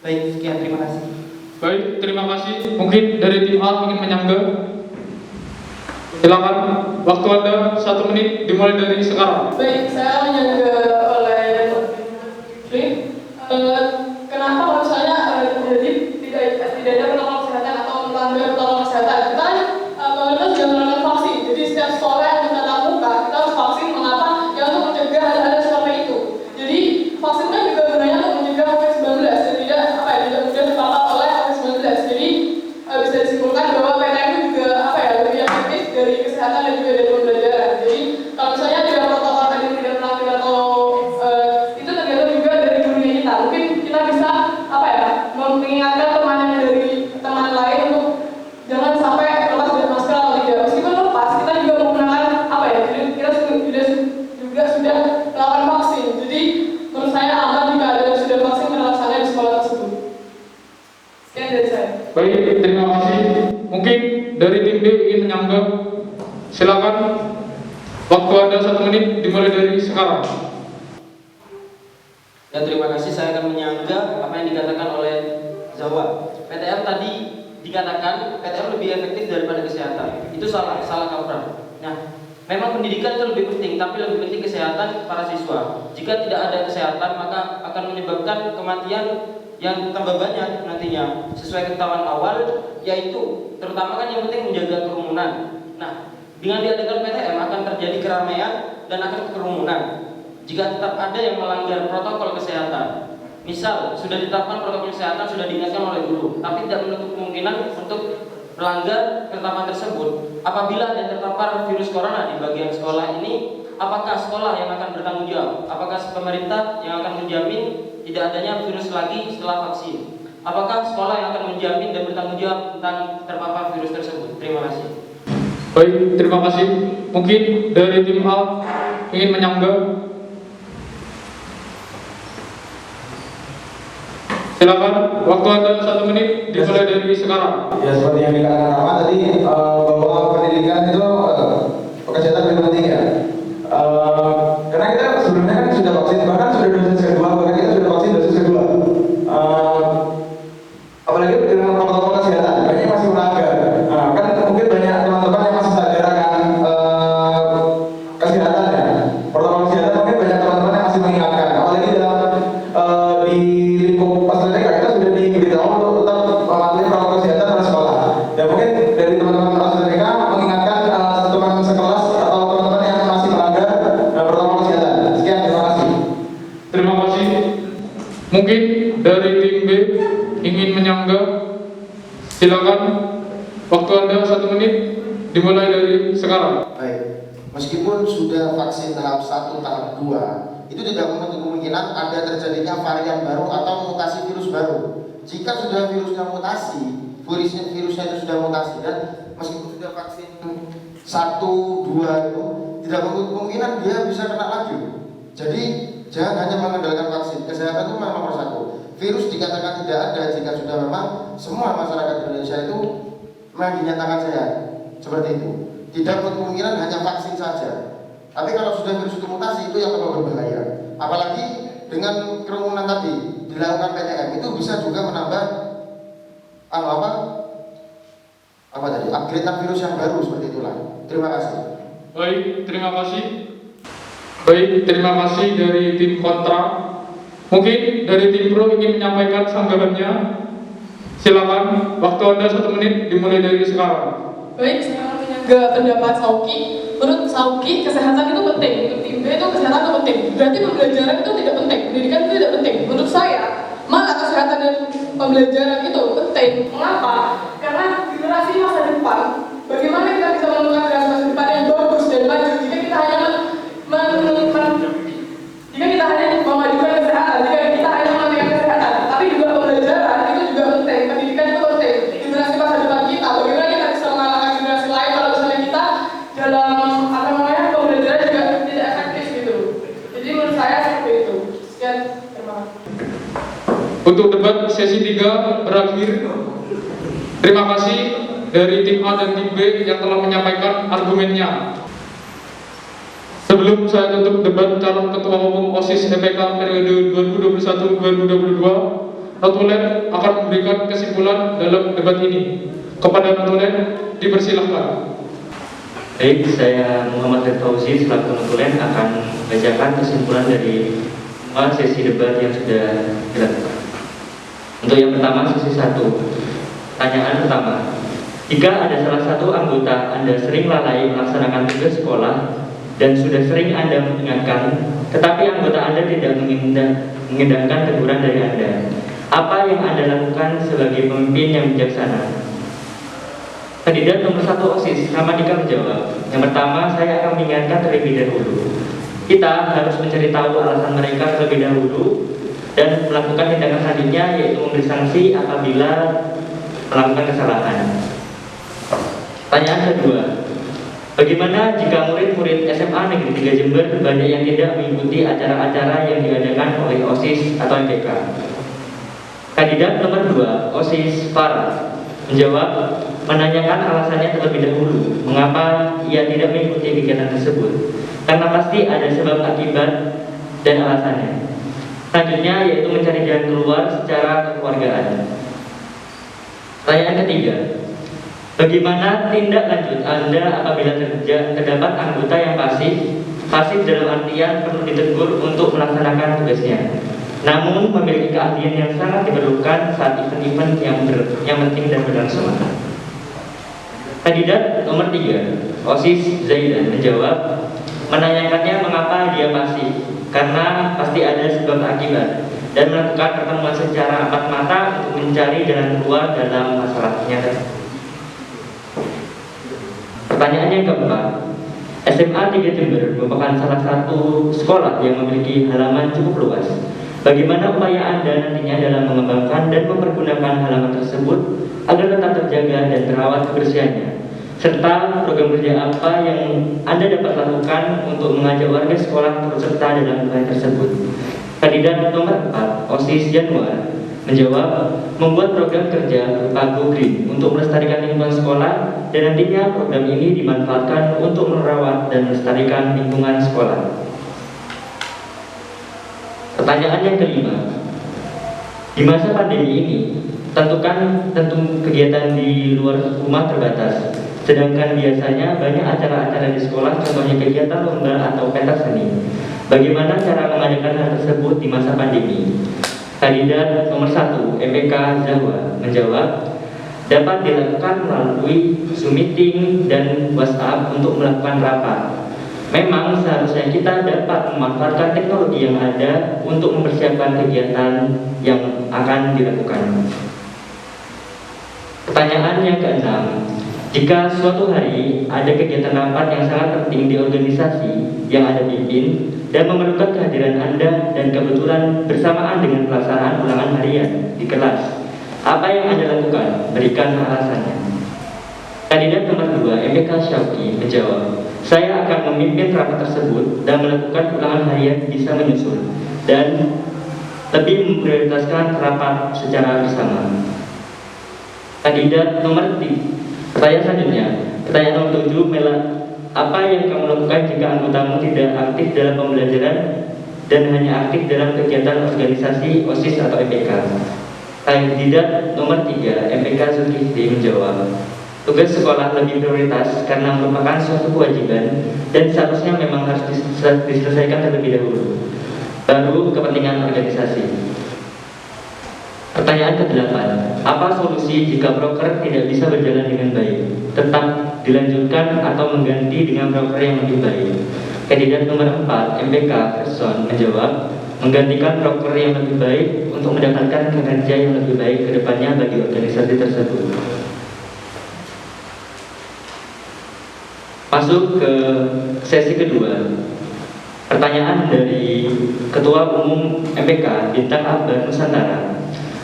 Speaker 7: Baik, sekian, terima kasih.
Speaker 1: Baik, terima kasih. Mungkin dari tim A ingin menyangga. Silakan. Waktu Anda 1 menit dimulai dari sekarang.
Speaker 6: Baik, saya menyangga oleh kenapa kalau misalnya jadi tidak ada protokol kesehatan atau melanggar protokol kesehatan. Kita kan pemerintah sudah melakukan vaksin, jadi setiap sekolah yang tatap muka kita harus vaksin. Mengapa? Ya untuk mencegah hal-hal seperti itu. Jadi vaksin kan juga gunanya untuk mencegah COVID-19 dan tidak tidak mudah terpapar oleh COVID-19. Jadi bisa disimpulkan bahwa PTM itu juga lebih efektif dari kesehatan dan juga dari pembelajaran. Jadi kalau misalnya tidak protokol tadi tidak melanggar atau itu tergantung juga dari gurunya kita. Mungkin kita bisa mengingatkan teman yang dari teman lain untuk jangan sampai lepas dari masker atau tidak. Meskipun lepas, kita juga menggunakan jadi kita juga sudah melakukan vaksin. Jadi menurut saya aman jika ada yang sudah vaksin terlaksana di sekolah tersebut. Sekian dari saya.
Speaker 1: Baik, terima kasih. Mungkin dari tim B ingin menyangga. Silakan. Waktu Anda 1 menit dimulai dari sekarang.
Speaker 3: Ya, terima kasih. Saya akan menyangga apa yang dikatakan oleh Zawa. PTM tadi dikatakan PTM lebih efektif daripada kesehatan. Itu salah kaprah. Nah, memang pendidikan itu lebih penting, tapi lebih penting kesehatan para siswa. Jika tidak ada kesehatan, maka akan menyebabkan kematian yang tambah banyak nantinya. Sesuai ketahuan awal, yaitu terutama kan yang penting menjaga kerumunan. Nah, dengan diadakan PTM akan terjadi keramaian dan akan kerumunan. Jika tetap ada yang melanggar protokol kesehatan, misal sudah ditetapkan protokol kesehatan, sudah diingatkan oleh guru, tapi tidak menutup kemungkinan untuk melanggar ketetapan tersebut. Apabila ada terpapar virus corona di bagian sekolah ini, apakah sekolah yang akan bertanggung jawab? Apakah pemerintah yang akan menjamin tidak adanya virus lagi setelah vaksin? Apakah sekolah yang akan menjamin dan bertanggung jawab tentang terpapar virus tersebut? Terima kasih.
Speaker 1: Baik, terima kasih. Mungkin dari tim A ingin menyangga. Silakan, waktu Anda 1 menit dimulai dari sekarang.
Speaker 9: Ya, seperti yang dikatakan Rama tadi, bahwa pendidikan itu kesehatan lebih penting ya. Karena kita sebelumnya kan sudah vaksin, bahkan sudah dosis kedua, bahkan kita sudah vaksin dosis kedua. Apalagi dengan protokol kesehatan, banyak masih melanggar. Kan mungkin banyak
Speaker 1: Silakan, waktu Anda 1 menit dimulai dari sekarang.
Speaker 5: Baik, meskipun sudah vaksin tahap 1, tahap 2, itu tidak menutup kemungkinan ada terjadinya varian baru atau mutasi virus baru. Jika sudah virusnya mutasi, virusnya itu sudah mutasi, dan meskipun sudah vaksin 1, 2 itu tidak menutup kemungkinan dia bisa kena lagi. Jadi jangan hanya mengandalkan vaksin. Kesehatan itu memang nomor 1. Virus dikatakan tidak ada jika sudah memang semua masyarakat Indonesia itu memang dinyatakan sehat. Seperti itu. Tidak menutup kemungkinan hanya vaksin saja. Tapi kalau sudah virus itu mutasi, itu yang terlalu berbahaya. Apalagi dengan kerumunan tadi dilakukan PTM, itu bisa juga menambah upgradean virus yang baru, seperti itulah. Terima kasih.
Speaker 1: Baik, terima kasih dari tim kontra. Mungkin dari tim pro ingin menyampaikan sanggahannya. Silakan, waktu Anda 1 menit dimulai dari sekarang.
Speaker 6: Baik, saya akan menyanggah pendapat Sauki. Menurut Sauki, kesehatan itu penting. Untuk tim B itu kesehatan itu penting. Berarti pembelajaran itu tidak penting, pendidikan itu tidak penting. Menurut saya, malah kesehatan dan pembelajaran itu penting. Mengapa? Karena generasi masa depan, bagaimana kita bisa menentukan generasi masa depan yang bagus dan maju jika kita hanya memajukan kesehatan, jika kita hanya mematikan kesehatan, tapi juga pembelajaran itu juga penting, pendidikan itu penting. Generasi masa depan kita, bagaimana kita bisa mengalahkan generasi lain kalau misalnya kita dalam pembelajaran juga tidak efektif gitu. Jadi menurut saya seperti itu. Sekian, terima kasih.
Speaker 1: Untuk debat sesi 3 berakhir. Terima kasih dari tim A dan tim B yang telah menyampaikan argumennya. Sebelum saya tutup debat calon ketua umum OSIS EPK periode 2021-2022, Notulen akan memberikan kesimpulan dalam debat ini. Kepada Notulen, dipersilahkan.
Speaker 3: Baik, saya Muhammad Fauzi selaku Notulen akan membacakan kesimpulan dari semua sesi debat yang sudah dilakukan. Untuk yang pertama, sesi 1. Pertanyaan pertama. Jika ada salah satu anggota Anda sering lalai melaksanakan tugas sekolah dan sudah sering Anda mengingatkan, tetapi anggota Anda tidak mengindahkan teguran dari Anda, apa yang Anda lakukan sebagai pemimpin yang bijaksana? Kandidat nomor 1 OSIS, Ramadika menjawab. Yang pertama, saya akan mengingatkan terlebih dahulu. Kita harus mencari tahu alasan mereka terlebih dahulu dan melakukan tindakan selanjutnya, yaitu memberi sanksi apabila melakukan kesalahan. Pertanyaan kedua, bagaimana jika murid-murid SMA Negeri 3 Jember banyak yang tidak mengikuti acara-acara yang diadakan oleh OSIS atau MPK? Kandidat nomor 2, OSIS Farah, menjawab, menanyakan alasannya terlebih dahulu, mengapa ia tidak mengikuti kegiatan tersebut, karena pasti ada sebab akibat dan alasannya. Selanjutnya yaitu mencari jalan keluar secara kekeluargaan. Pertanyaan ketiga, bagaimana tindak lanjut Anda apabila terdapat anggota yang pasif dalam artian perlu ditegur untuk melaksanakan tugasnya, namun memiliki keahlian yang sangat diperlukan saat event-event yang penting dan berlangsung? Kandidat nomor 3, OSIS Zaidan, menjawab, menanyakannya mengapa dia pasif, karena pasti ada sebab akibat, dan melakukan pertemuan secara empat mata untuk mencari jalan keluar dalam masalahnya. Pertanyaan yang keempat, SMA 3 Jember merupakan salah satu sekolah yang memiliki halaman cukup luas. Bagaimana upaya Anda nantinya dalam mengembangkan dan mempergunakan halaman tersebut agar tetap terjaga dan terawat kebersihannya? Serta program kerja apa yang Anda dapat lakukan untuk mengajak warga sekolah turut serta dalam upaya tersebut? Kandidat nomor 4, OSIS Januar, menjawab, membuat program kerja berupa Go Green untuk melestarikan lingkungan sekolah, dan nantinya program ini dimanfaatkan untuk merawat dan melestarikan lingkungan sekolah. Pertanyaan yang kelima, di masa pandemi ini, tentu kegiatan di luar rumah terbatas, sedangkan biasanya banyak acara-acara di sekolah, contohnya kegiatan lomba atau pentas seni. Bagaimana cara mengadakan hal tersebut di masa pandemi? Kandidat nomor 1, MPK Zahwa, menjawab, dapat dilakukan melalui Zoom meeting dan WhatsApp untuk melakukan rapat. Memang seharusnya kita dapat memanfaatkan teknologi yang ada untuk mempersiapkan kegiatan yang akan dilakukan.
Speaker 12: Pertanyaan yang keenam, jika suatu hari ada kegiatan rapat yang sangat penting di organisasi yang Anda pimpin dan memerlukan kehadiran Anda dan kebetulan bersamaan dengan pelaksanaan ulangan harian di kelas, apa yang Anda lakukan? Berikan alasannya. Kandidat nomor 2, MPK Syauqi menjawab, saya akan memimpin rapat tersebut dan melakukan ulangan harian bisa menyusul dan lebih memprioritaskan rapat secara bersama. Kandidat nomor 3, pertanyaan selanjutnya, pertanyaan nomor 7, Mela, apa yang kamu lakukan jika anggotamu tidak aktif dalam pembelajaran dan hanya aktif dalam kegiatan organisasi, OSIS atau MPK? Kandidat nomor 3, MPK Zulkifli menjawab, tugas sekolah lebih prioritas karena merupakan suatu kewajiban dan seharusnya memang harus diselesaikan terlebih dahulu, baru kepentingan organisasi. Pertanyaan ke-8, apa solusi jika broker tidak bisa berjalan dengan baik? Tetap dilanjutkan atau mengganti dengan broker yang lebih baik? Kandidat nomor 4, MPK Gerson menjawab, menggantikan broker yang lebih baik untuk mendapatkan kinerja yang lebih baik ke depannya bagi organisasi tersebut. Masuk ke sesi kedua. Pertanyaan dari Ketua Umum MPK Bintang Akbar Nusantara.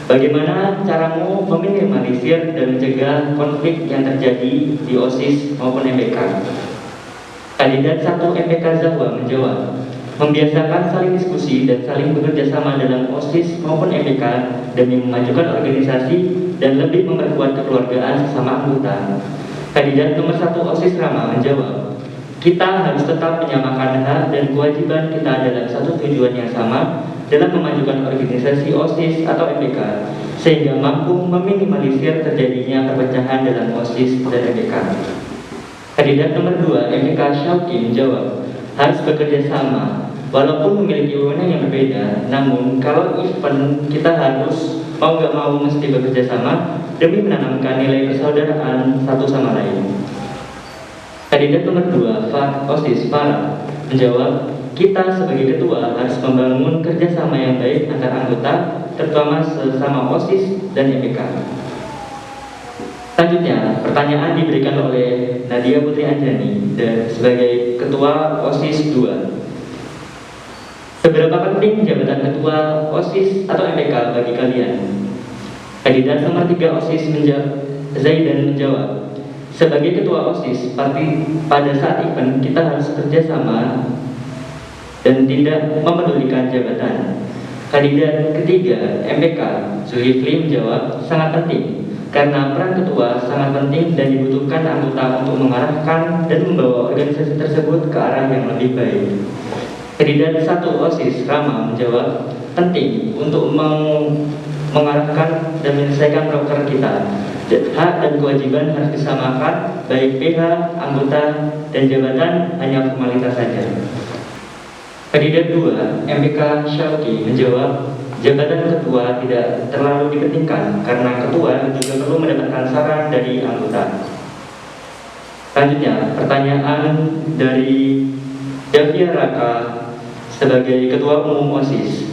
Speaker 12: Bagaimana caramu meminimalisir dan mencegah konflik yang terjadi di OSIS maupun MPK? Kandidat 1 MPK Zahwa menjawab, membiasakan saling diskusi dan saling bekerja sama dalam OSIS maupun MPK demi memajukan organisasi dan lebih memperkuat kekeluargaan sesama anggota. Kandidat nomor 1 OSIS Rama menjawab, kita harus tetap menyamakan hak dan kewajiban kita dalam satu tujuan yang sama dalam memajukan organisasi OSIS atau MPK sehingga mampu meminimalisir terjadinya perpecahan dalam OSIS dan MPK. Kandidat nomor 2 MPK Syauqi menjawab, harus bekerja sama walaupun memiliki wewenang yang berbeda, namun kalau event kita harus mau gak mau mesti bekerja sama demi menanamkan nilai persaudaraan satu sama lain. Kandidat nomor 2 OSIS Farah menjawab, kita sebagai ketua harus membangun kerjasama yang baik antar anggota, terutama sesama OSIS dan MPK. Selanjutnya, pertanyaan diberikan oleh Nadia Putri Anjani sebagai Ketua OSIS 2. Seberapa penting jabatan Ketua OSIS atau MPK bagi kalian? Kandidat nomor 3 OSIS Zaidan menjawab, sebagai Ketua OSIS, pada saat event kita harus kerja sama dan tidak memedulikan jabatan. Kandidat ketiga MPK Zulkifli menjawab, sangat penting karena peran ketua sangat penting dan dibutuhkan anggota untuk mengarahkan dan membawa organisasi tersebut ke arah yang lebih baik. Kandidat 1 OSIS Rama menjawab, penting untuk mengarahkan dan menyelesaikan proker kita. Hak dan kewajiban harus disamakan, baik PH, anggota, dan jabatan hanya formalitas saja. Kandidat 2 MPK Syauqi menjawab, jabatan ketua tidak terlalu dipentingkan karena ketua juga perlu mendapatkan saran dari anggota. Selanjutnya, pertanyaan dari Davia Raka sebagai Ketua Umum OSIS.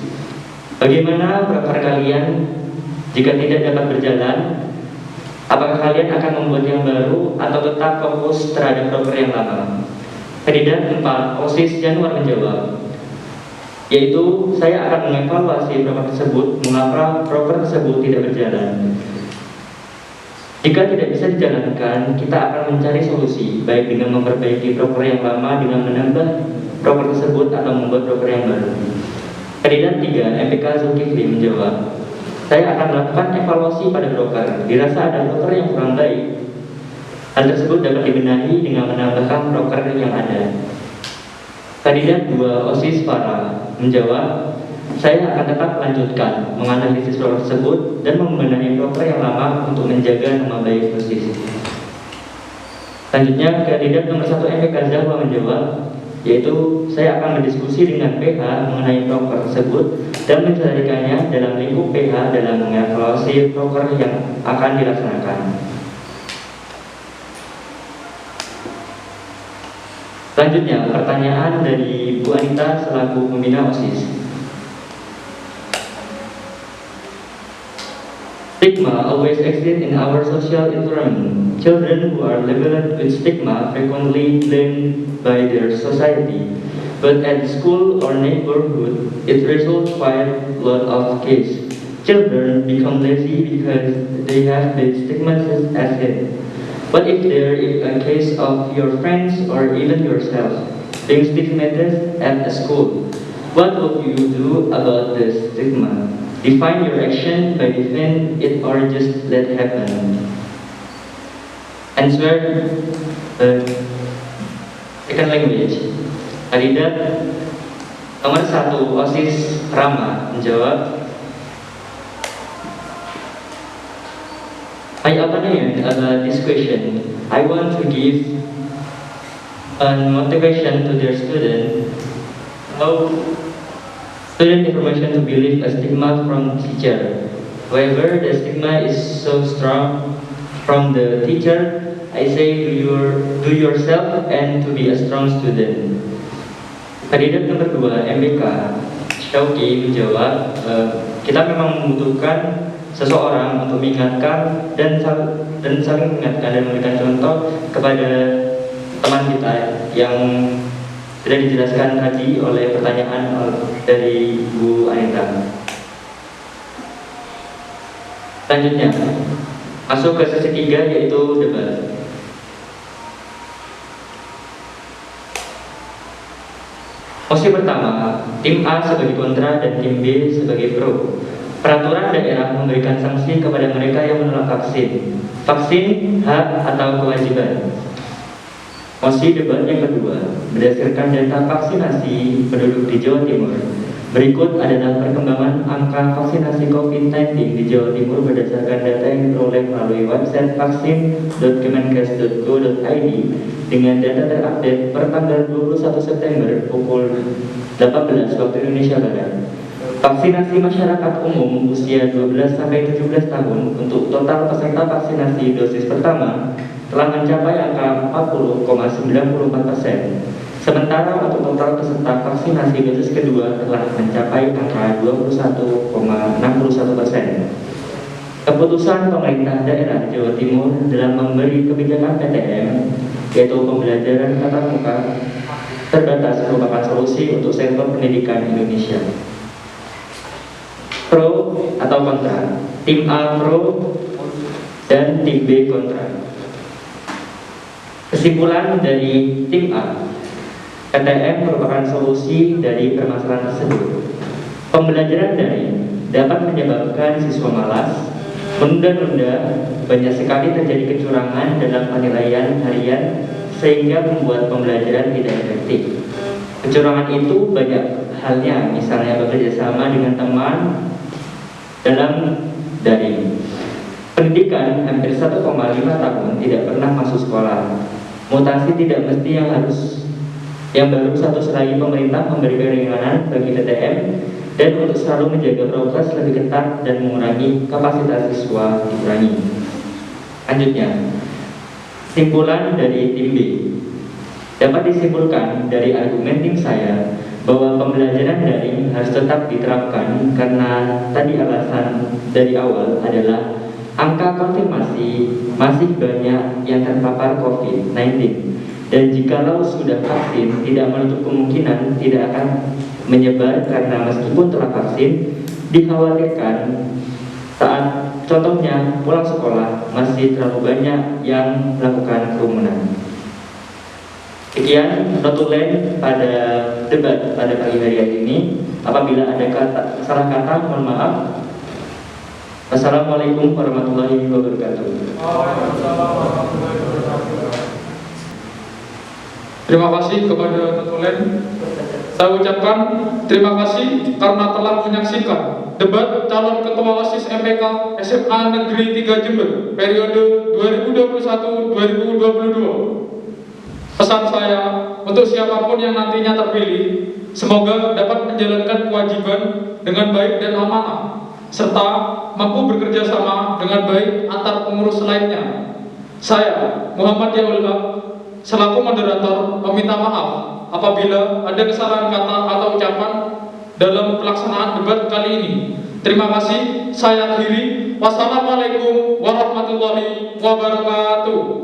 Speaker 12: Bagaimana proker kalian jika tidak dapat berjalan? Apakah kalian akan membuat yang baru atau tetap fokus terhadap proker yang lama? Kandidat 4 OSIS Januar menjawab, yaitu saya akan mengevaluasi proker tersebut, mengapa proker tersebut tidak berjalan. Jika tidak bisa dijalankan, kita akan mencari solusi, baik dengan memperbaiki proker yang lama dengan menambah proker tersebut atau membuat proker yang baru. Kandidat 3 MPK Zulkifli menjawab, saya akan melakukan evaluasi pada broker. Dirasa ada broker yang kurang baik. Hal tersebut dapat dibenahi dengan menambahkan broker yang ada. Kandidat 2 OSIS Farah menjawab, saya akan tetap melanjutkan menganalisis broker tersebut dan membenahi broker yang lama untuk menjaga nama baik OSIS. Selanjutnya, kandidat nomor 1 MPK Zahwa menjawab, yaitu saya akan berdiskusi dengan PH mengenai broker tersebut dan mencarikannya dalam lingkup PH dalam mengevaluasi broker yang akan dilaksanakan. Selanjutnya, pertanyaan dari Bu Anita selaku pembina OSIS. Stik Stigma always exists in our social environment. Children who are labeled with stigma frequently blamed by their society. But at school or neighborhood, it results quite a lot of cases. Children become lazy because they have been stigmatized as it. What if there is a case of your friends or even yourself being stigmatized at a school? What would you do about the stigma? Define your action by defending it or just let it happen. Answer second language. Kandidat nomor 1 OSIS Rama menjawab. My opinion about this question, I want to give a motivation to their student, how student information to believe a stigma from teacher. However, the stigma is so strong from the teacher. I say do yourself and to be a strong student. Kandidat nomor 2 MBK Syauki menjawab, kita memang membutuhkan seseorang untuk mengingatkan dan saling mengingatkan dan memberikan contoh kepada teman kita yang sudah dijelaskan tadi oleh pertanyaan dari Bu Anita. Selanjutnya masuk ke sesi 3 yaitu debat. Mosi pertama, tim A sebagai kontra dan tim B sebagai pro. Peraturan daerah memberikan sanksi kepada mereka yang menolak vaksin. Vaksin hak atau kewajiban. Mosi debat yang kedua, berdasarkan data vaksinasi penduduk di Jawa Timur. Berikut adalah perkembangan angka vaksinasi COVID-19 di Jawa Timur berdasarkan data yang diperoleh melalui website vaksin.kemenkes.go.id dengan data terupdate per tanggal 21 September pukul 18 waktu Indonesia Barat. Vaksinasi masyarakat umum usia 12-17 tahun untuk total peserta vaksinasi dosis pertama telah mencapai angka 40,94%. Sementara untuk total peserta vaksinasi dosis kedua telah mencapai angka 21,61%. Keputusan pemerintah daerah Jawa Timur dalam memberi kebijakan PTM, yaitu pembelajaran tatap muka terbatas, merupakan solusi untuk sektor pendidikan Indonesia. Pro atau kontra? Tim A pro dan tim B kontra. Kesimpulan dari tim A, PTM merupakan solusi dari permasalahan tersebut. Pembelajaran daring dapat menyebabkan siswa malas, menunda-nunda, banyak sekali terjadi kecurangan dalam penilaian harian sehingga membuat pembelajaran tidak efektif. Kecurangan itu banyak halnya, misalnya bekerja sama dengan teman dalam daring. Pendidikan hampir 1,5 tahun tidak pernah masuk sekolah. Mutasi tidak mesti yang baru satu selagi pemerintah memberi keringanan bagi PTM dan untuk selalu menjaga prokes lebih ketat dan mengurangi kapasitas siswa dikurangi. Selanjutnya, simpulan dari tim B. Dapat disimpulkan dari argumen tim saya bahwa pembelajaran daring harus tetap diterapkan karena tadi alasan dari awal adalah angka konfirmasi masih banyak yang terpapar COVID-19 dan jikalau sudah vaksin tidak menutup kemungkinan tidak akan menyebar karena meskipun telah vaksin dikhawatirkan saat contohnya pulang sekolah masih terlalu banyak yang melakukan kerumunan. Sekian notulen pada debat pada pagi hari ini. Apabila ada salah kata, mohon maaf. Wassalamualaikum warahmatullahi wabarakatuh.
Speaker 1: Terima kasih kepada notulen. Saya ucapkan terima kasih karena telah menyaksikan debat calon ketua OSIS MPK SMA Negeri 3 Jember periode 2021-2022. Pesan saya untuk siapapun yang nantinya terpilih, semoga dapat menjalankan kewajiban dengan baik dan amanah, serta mampu bekerja sama dengan baik antar pengurus lainnya. Saya, Muhammad Yaullah, selaku moderator, meminta maaf apabila ada kesalahan kata atau ucapan dalam pelaksanaan debat kali ini. Terima kasih, saya akhiri. Wassalamualaikum warahmatullahi wabarakatuh.